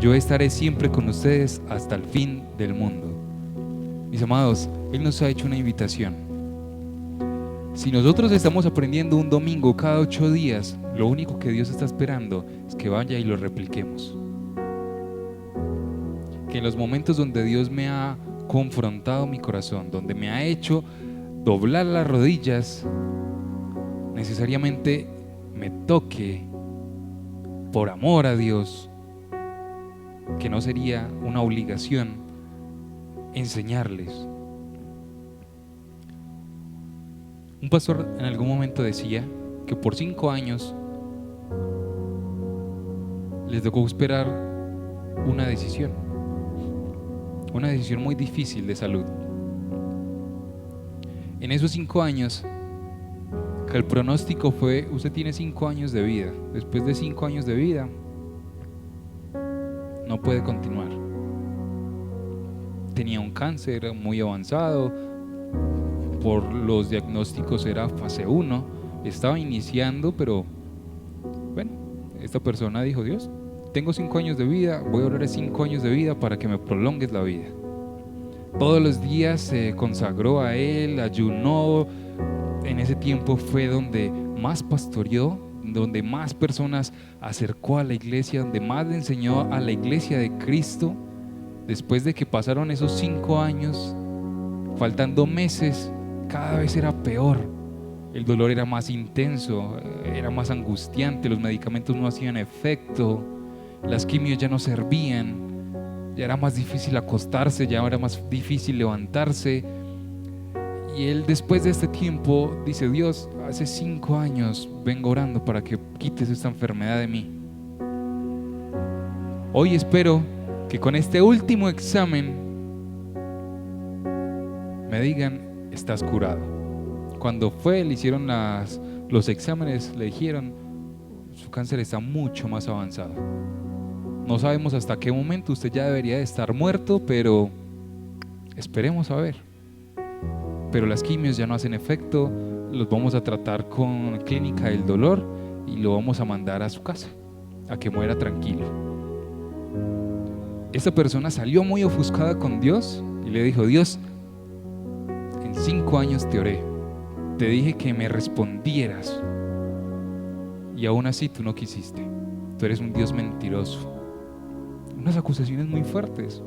Yo estaré siempre con ustedes hasta el fin del mundo. Mis amados, Él nos ha hecho una invitación. Si nosotros estamos aprendiendo un domingo cada 8 días, lo único que Dios está esperando es que vaya y lo repliquemos. Que en los momentos donde Dios me ha confrontado mi corazón, donde me ha hecho doblar las rodillas, necesariamente me toque por amor a Dios, que no sería una obligación, enseñarles. Un pastor en algún momento decía que por 5 años les tocó esperar una decisión muy difícil de salud. En esos 5 años, que el pronóstico fue, usted tiene 5 años de vida, después de 5 años de vida, no puede continuar. Tenía un cáncer muy avanzado, por los diagnósticos era fase 1, estaba iniciando, pero bueno, esta persona dijo, Dios, tengo 5 años de vida, voy a orar 5 años de vida para que me prolongues la vida. Todos los días se consagró a Él, ayunó. En ese tiempo fue donde más pastoreó, donde más personas acercó a la iglesia, donde más le enseñó a la iglesia de Cristo. Después de que pasaron esos 5 años, faltando meses, cada vez era peor. El dolor era más intenso, era más angustiante, los medicamentos no hacían efecto, las quimios ya no servían, ya era más difícil acostarse, ya era más difícil levantarse. Y él, después de este tiempo, dice: Dios, hace 5 años vengo orando para que quites esta enfermedad de mí. Hoy espero que con este último examen me digan: estás curado. Cuando le hicieron los exámenes, le dijeron: su cáncer está mucho más avanzado. No sabemos hasta qué momento usted ya debería de estar muerto, pero esperemos a ver. Pero las quimios ya no hacen efecto, los vamos a tratar con clínica del dolor y lo vamos a mandar a su casa, a que muera tranquilo. Esta persona salió muy ofuscada con Dios y le dijo: Dios, en 5 años te oré, te dije que me respondieras y aún así tú no quisiste. Tú eres un Dios mentiroso. Unas acusaciones muy fuertes.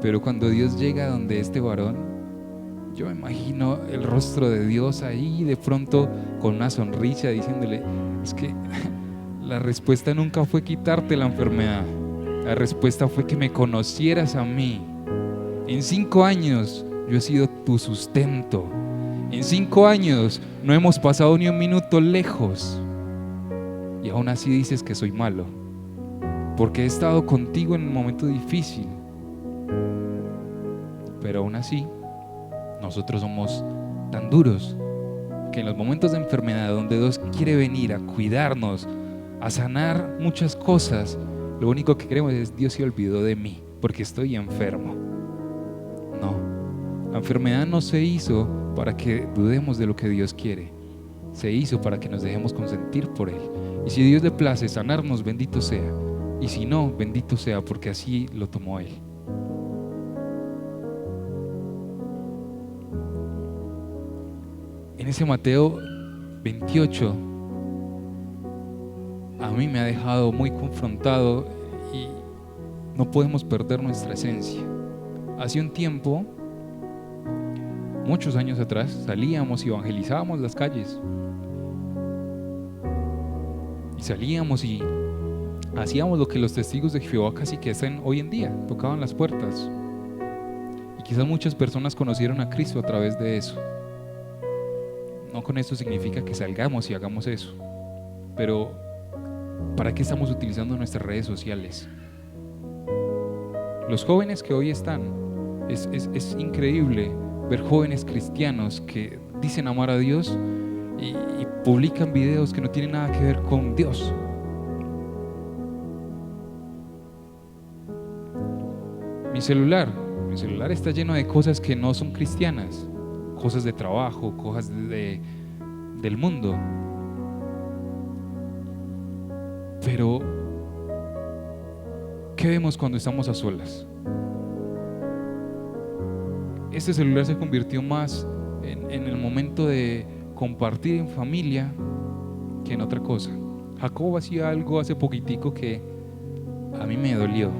Pero cuando Dios llega donde este varón, yo me imagino el rostro de Dios ahí de pronto con una sonrisa diciéndole: es que la respuesta nunca fue quitarte la enfermedad, la respuesta fue que me conocieras a mí. En 5 años yo he sido tu sustento. En 5 años no hemos pasado ni un minuto lejos y aún así dices que soy malo, porque he estado contigo en un momento difícil. Pero aún así nosotros somos tan duros que en los momentos de enfermedad donde Dios quiere venir a cuidarnos, a sanar muchas cosas, lo único que queremos es: Dios se olvidó de mí porque estoy enfermo. No, la enfermedad no se hizo para que dudemos de lo que Dios quiere, se hizo para que nos dejemos consentir por Él. Y si Dios le place sanarnos, bendito sea, y si no, bendito sea, porque así lo tomó Él. En ese Mateo 28 a mí me ha dejado muy confrontado y no podemos perder nuestra esencia. Hace un tiempo, muchos años atrás, salíamos y evangelizábamos las calles. Y salíamos y hacíamos lo que los testigos de Jehová casi que hacen hoy en día, tocaban las puertas. Y quizás muchas personas conocieron a Cristo a través de eso. No con esto significa que salgamos y hagamos eso, pero ¿para qué estamos utilizando nuestras redes sociales? Los jóvenes que hoy están, es increíble ver jóvenes cristianos que dicen amar a Dios y publican videos que no tienen nada que ver con Dios. Mi celular está lleno de cosas que no son cristianas, cosas de trabajo, cosas del mundo. Pero ¿qué vemos cuando estamos a solas? Este celular se convirtió más en el momento de compartir en familia que en otra cosa. Jacob hacía algo hace poquitico que a mí me dolió.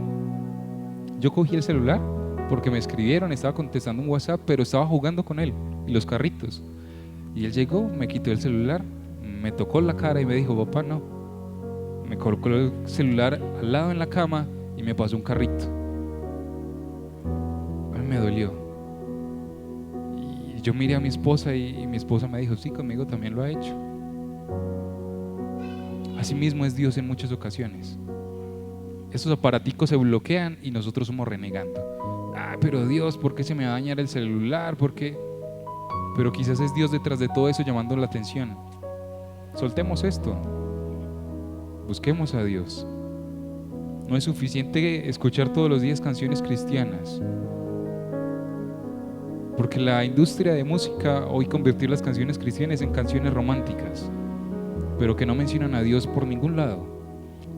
Yo cogí el celular porque me escribieron, estaba contestando un WhatsApp, pero estaba jugando con él y los carritos. Y él llegó, me quitó el celular, me tocó la cara y me dijo: papá, no. Me colocó el celular al lado en la cama y me pasó un carrito. A mí me dolió. Y yo miré a mi esposa y mi esposa me dijo: sí, conmigo también lo ha hecho. Así mismo es Dios en muchas ocasiones. Estos aparaticos se bloquean y nosotros somos renegando. Pero Dios, ¿por qué se me va a dañar el celular? ¿Por qué? Pero quizás es Dios detrás de todo eso llamando la atención. Soltemos esto. Busquemos a Dios. No es suficiente escuchar todos los días canciones cristianas, porque la industria de música hoy convirtió las canciones cristianas en canciones románticas, pero que no mencionan a Dios por ningún lado.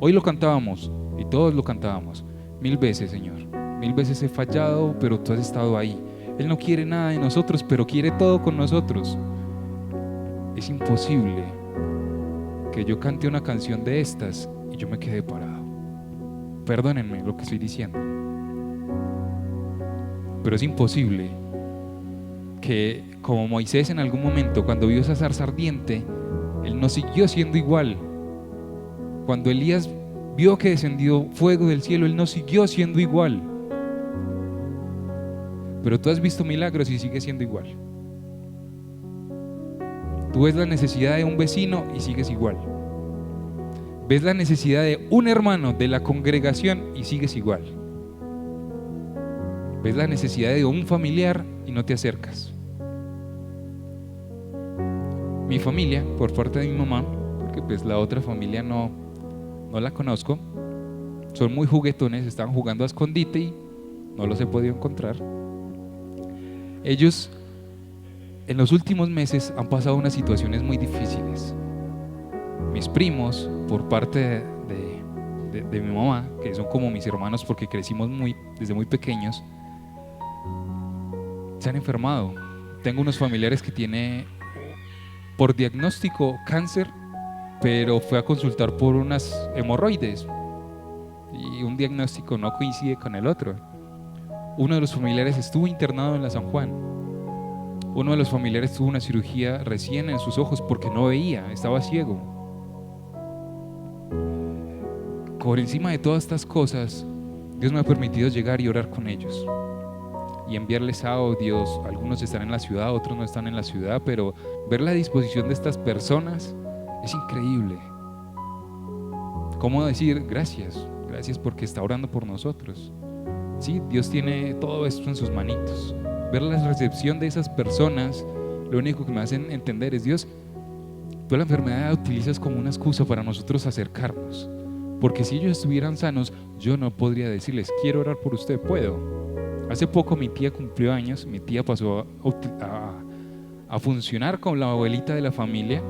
Hoy lo cantábamos y todos lo cantábamos: 1000 veces, Señor, 1000 veces he fallado, pero tú has estado ahí. Él no quiere nada de nosotros, pero quiere todo con nosotros. Es imposible que yo cante una canción de estas y yo me quede parado. Perdónenme lo que estoy diciendo, pero es imposible que como Moisés en algún momento, cuando vio esa zarza ardiente, él no siguió siendo igual. Cuando Elías vio que descendió fuego del cielo, él no siguió siendo igual. Pero tú has visto milagros y sigues siendo igual. Tú ves la necesidad de un vecino y sigues igual. Ves la necesidad de un hermano de la congregación y sigues igual. Ves la necesidad de un familiar y no te acercas. Mi familia, por parte de mi mamá, porque pues la otra familia no la conozco, son muy juguetones, están jugando a escondite y no los he podido encontrar. Ellos en los últimos meses han pasado unas situaciones muy difíciles. Mis primos, por parte de mi mamá, que son como mis hermanos porque crecimos desde muy pequeños, se han enfermado. Tengo unos familiares que tiene por diagnóstico cáncer, pero fue a consultar por unas hemorroides y un diagnóstico no coincide con el otro. Uno de los familiares estuvo internado en la San Juan. Uno de los familiares tuvo una cirugía recién en sus ojos porque no veía, estaba ciego. Por encima de todas estas cosas, Dios me ha permitido llegar y orar con ellos y enviarles audios. Algunos están en la ciudad, otros no están en la ciudad, pero ver la disposición de estas personas es increíble. ¿Cómo decir gracias? Gracias porque está orando por nosotros. Sí, Dios tiene todo esto en sus manitos. Ver la recepción de esas personas, lo único que me hacen entender es: Dios, tú la enfermedad la utilizas como una excusa para nosotros acercarnos. Porque si ellos estuvieran sanos, yo no podría decirles, quiero orar por usted, puedo. Hace poco mi tía cumplió años, mi tía pasó a funcionar con la abuelita de la familia,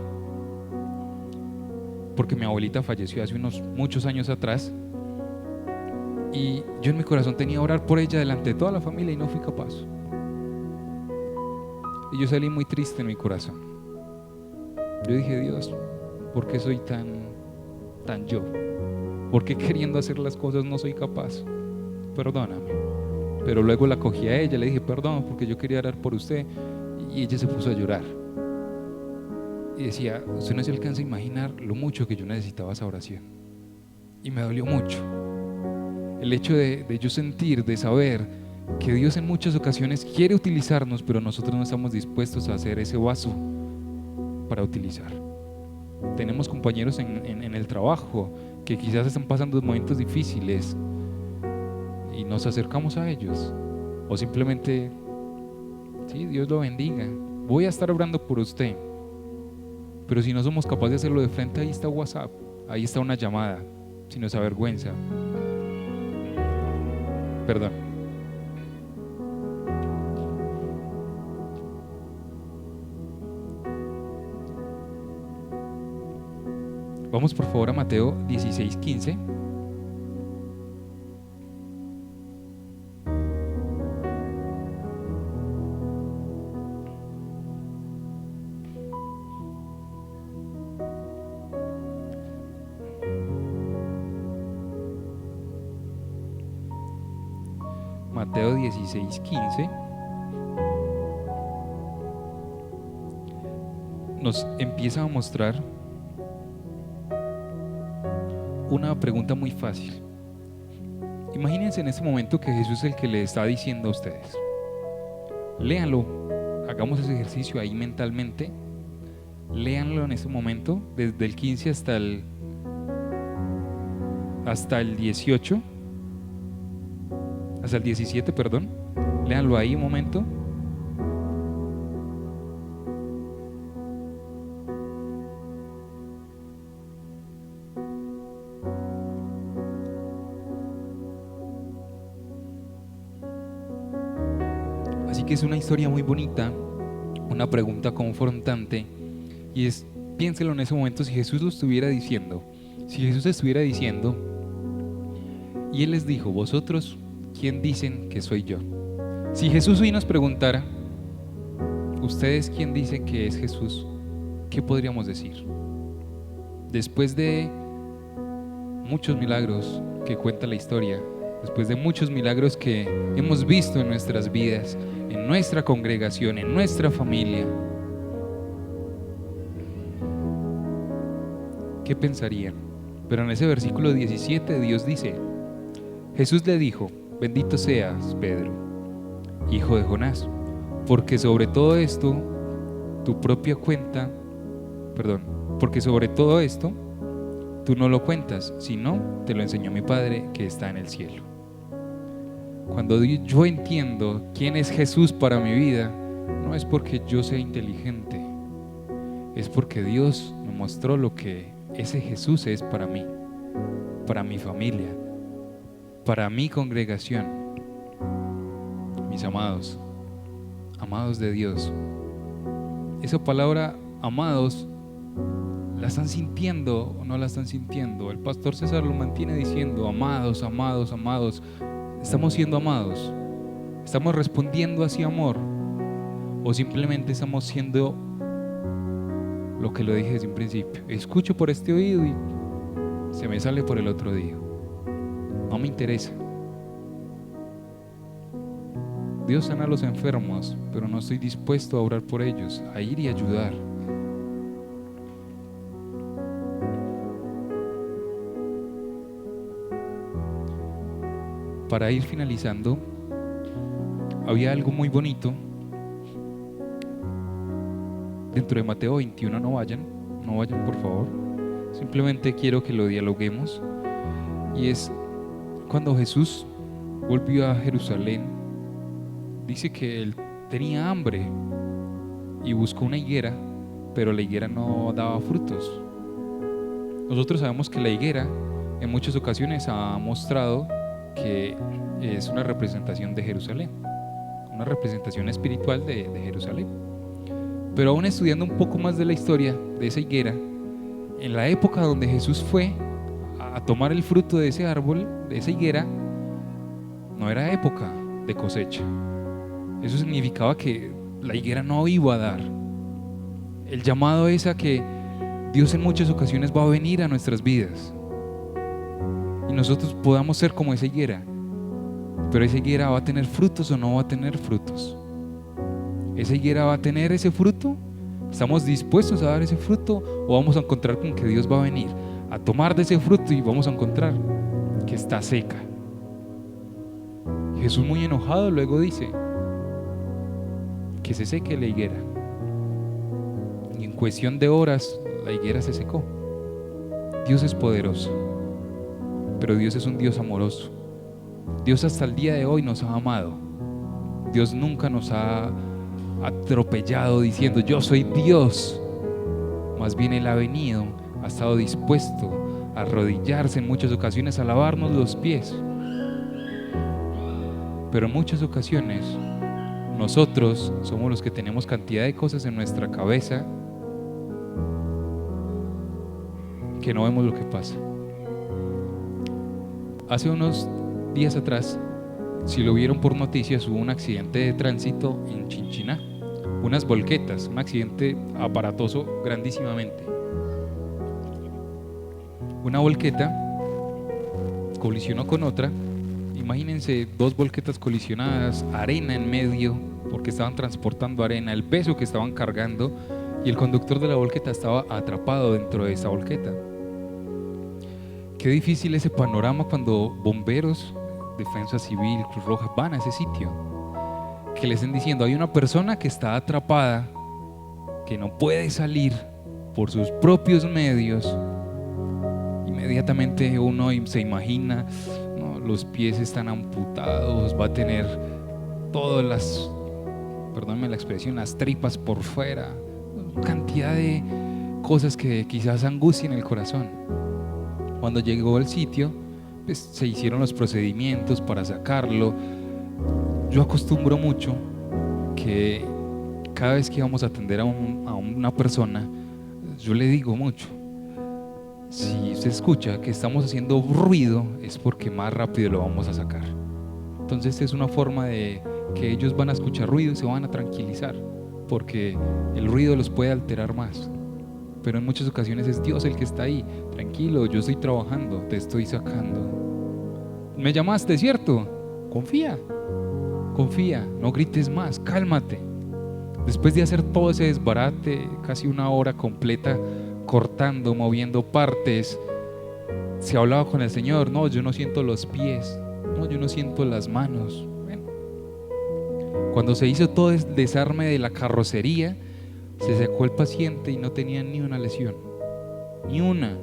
porque mi abuelita falleció hace muchos años atrás, y yo en mi corazón tenía orar por ella delante de toda la familia y no fui capaz. Y yo salí muy triste en mi corazón. Yo dije: Dios, ¿por qué soy tan yo? ¿Por qué queriendo hacer las cosas no soy capaz? Perdóname. Pero luego la cogí a ella, le dije: perdón, porque yo quería orar por usted. Y ella se puso a llorar y decía: usted no se alcanza a imaginar lo mucho que yo necesitaba esa oración. Y me dolió mucho el hecho de yo sentir, de saber que Dios en muchas ocasiones quiere utilizarnos, pero nosotros no estamos dispuestos a hacer ese vaso para utilizar. Tenemos compañeros en el trabajo que quizás están pasando momentos difíciles y nos acercamos a ellos, o simplemente: sí, Dios lo bendiga, voy a estar orando por usted. Pero si no somos capaces de hacerlo de frente, ahí está WhatsApp, ahí está una llamada, si nos avergüenza. Perdón. Vamos por favor a Mateo 16:15. Mateo 16:15 nos empieza a mostrar una pregunta muy fácil. Imagínense en este momento que Jesús es el que le está diciendo a ustedes. Léanlo, hagamos ese ejercicio ahí mentalmente. Léanlo en este momento, desde el 15 hasta el 18, hasta el 17, perdón. Léanlo ahí un momento. Así que es una historia muy bonita, una pregunta confrontante, y es: piénselo en ese momento si Jesús lo estuviera diciendo. Si Jesús estuviera diciendo, y Él les dijo: ¿vosotros quién dicen que soy yo? Si Jesús hoy nos preguntara: ¿ustedes quién dicen que es Jesús? ¿Qué podríamos decir? Después de muchos milagros que cuenta la historia, después de muchos milagros que hemos visto en nuestras vidas, en nuestra congregación, en nuestra familia, ¿qué pensarían? Pero en ese versículo 17 Dios dice: Jesús le dijo: bendito seas, Pedro, hijo de Jonás, porque sobre todo esto porque sobre todo esto tú no lo cuentas, sino te lo enseñó mi Padre que está en el cielo. Cuando yo entiendo quién es Jesús para mi vida, no es porque yo sea inteligente, es porque Dios me mostró lo que ese Jesús es para mí, para mi familia, para mi congregación. Mis amados, amados de Dios, esa palabra amados, ¿la están sintiendo o no la están sintiendo? El pastor César lo mantiene diciendo: amados, amados, amados. ¿Estamos siendo amados? ¿Estamos respondiendo así amor? ¿O simplemente estamos siendo lo que lo dije desde un principio? Escucho por este oído y se me sale por el otro oído. No me interesa. Dios sana a los enfermos, pero no estoy dispuesto a orar por ellos, a ir y ayudar. Para ir finalizando, había algo muy bonito dentro de Mateo 21. No vayan por favor, simplemente quiero que lo dialoguemos. Y es cuando Jesús volvió a Jerusalén. Dice que él tenía hambre y buscó una higuera, pero la higuera no daba frutos. Nosotros sabemos que la higuera en muchas ocasiones ha mostrado que es una representación de Jerusalén, una representación espiritual de Jerusalén. Pero aún estudiando un poco más de la historia de esa higuera, en la época donde Jesús fue a tomar el fruto de ese árbol, de esa higuera, no era época de cosecha. Eso significaba que la higuera no iba a dar. El llamado es a que Dios en muchas ocasiones va a venir a nuestras vidas y nosotros podamos ser como esa higuera. Pero esa higuera va a tener frutos o no va a tener frutos. ¿Esa higuera va a tener ese fruto? ¿Estamos dispuestos a dar ese fruto? ¿O vamos a encontrar con que Dios va a venir a tomar de ese fruto y vamos a encontrar que está seca? Jesús, muy enojado, luego dice que se seque la higuera. Y en cuestión de horas la higuera se secó. Dios es poderoso, pero Dios es un Dios amoroso. Dios hasta el día de hoy nos ha amado. Dios nunca nos ha atropellado diciendo yo soy Dios. Más bien Él ha venido, ha estado dispuesto a arrodillarse en muchas ocasiones, a lavarnos los pies. Pero en muchas ocasiones nosotros somos los que tenemos cantidad de cosas en nuestra cabeza que no vemos lo que pasa. Hace unos días atrás, si lo vieron por noticias, hubo un accidente de tránsito en Chinchiná, unas volquetas, un accidente aparatoso grandísimamente. Una volqueta colisionó con otra. Imagínense, dos volquetas colisionadas, arena en medio, porque estaban transportando arena, el peso que estaban cargando, y el conductor de la volqueta estaba atrapado dentro de esa volqueta. Qué difícil ese panorama cuando bomberos, Defensa Civil, Cruz Roja van a ese sitio, que le estén diciendo hay una persona que está atrapada, que no puede salir por sus propios medios. Inmediatamente uno se imagina, ¿no? Los pies están amputados, va a tener todas las, perdónenme la expresión, las tripas por fuera, cantidad de cosas que quizás angustien el corazón. Cuando llegó al sitio, pues, se hicieron los procedimientos para sacarlo. Yo acostumbro mucho que cada vez que vamos a atender a una persona, yo le digo mucho: si usted escucha que estamos haciendo ruido, es porque más rápido lo vamos a sacar. Entonces es una forma de que ellos van a escuchar ruido y se van a tranquilizar, porque el ruido los puede alterar más. Pero en muchas ocasiones es Dios el que está ahí: tranquilo, yo estoy trabajando, te estoy sacando. me llamaste, ¿cierto? Confía, confía, no grites más, cálmate. Después de hacer todo ese desbarate, casi una hora completa, cortando, moviendo partes, se hablaba con el Señor. No, yo no siento los pies, no, yo no siento las manos. Bueno, cuando se hizo todo el desarme de la carrocería, se sacó el paciente y no tenía ni una lesión, ni una.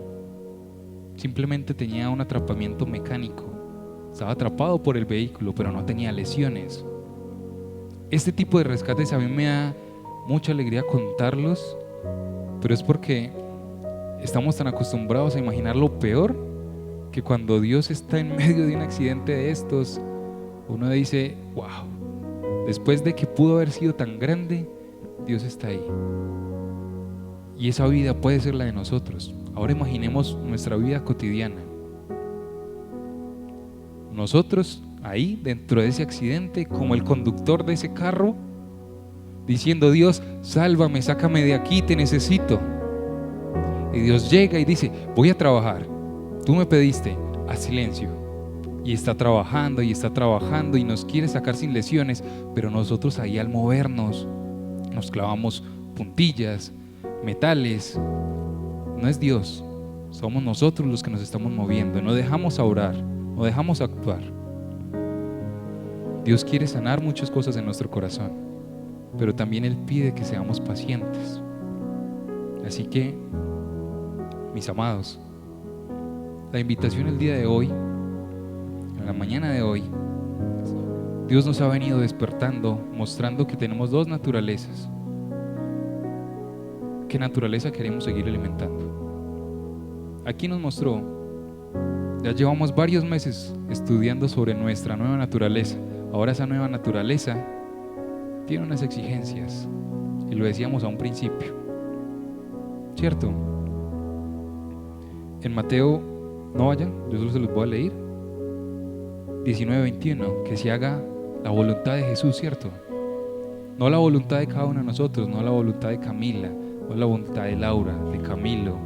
Simplemente tenía un atrapamiento mecánico. Estaba atrapado por el vehículo, pero no tenía lesiones. Este tipo de rescates a mí me da mucha alegría contarlos, pero es porque estamos tan acostumbrados a imaginar lo peor, que cuando Dios está en medio de un accidente de estos, uno dice, wow, después de que pudo haber sido tan grande, Dios está ahí. Y esa vida puede ser la de nosotros. Ahora imaginemos nuestra vida cotidiana. Nosotros ahí dentro de ese accidente, como el conductor de ese carro, diciendo, Dios, sálvame, sácame de aquí, te necesito. Y Dios llega y dice, voy a trabajar, tú me pediste, haz silencio. Y está trabajando y nos quiere sacar sin lesiones, pero nosotros ahí al movernos nos clavamos puntillas, metales. No es Dios, somos nosotros los que nos estamos moviendo. No dejamos a orar, no dejamos a actuar. Dios quiere sanar muchas cosas en nuestro corazón, pero también Él pide que seamos pacientes. Así que, mis amados, la invitación el día de hoy, en la mañana de hoy, Dios nos ha venido despertando, mostrando que tenemos dos naturalezas. ¿Qué naturaleza queremos seguir alimentando? Aquí nos mostró, ya llevamos varios meses estudiando sobre nuestra nueva naturaleza. Ahora esa nueva naturaleza tiene unas exigencias, y lo decíamos a un principio, ¿cierto? En Mateo, no vayan, yo solo se los voy a leer, 19:21, que se haga la voluntad de Jesús, ¿cierto? No la voluntad de cada uno de nosotros, no la voluntad de Camila, no la voluntad de Laura, de Camilo,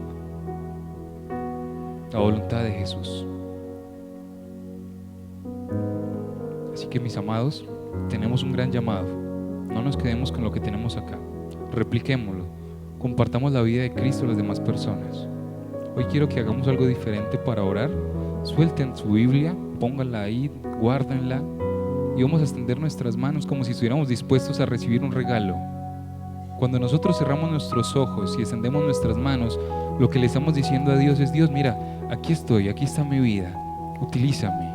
la voluntad de Jesús. Así que, mis amados, tenemos un gran llamado. No nos quedemos con lo que tenemos acá, repliquémoslo, compartamos la vida de Cristo a las demás personas. Hoy quiero que hagamos algo diferente para orar. Suelten su Biblia, pónganla ahí, guárdenla, y vamos a extender nuestras manos como si estuviéramos dispuestos a recibir un regalo. Cuando nosotros cerramos nuestros ojos y extendemos nuestras manos, lo que le estamos diciendo a Dios es, Dios, mira, aquí estoy, aquí está mi vida, utilízame.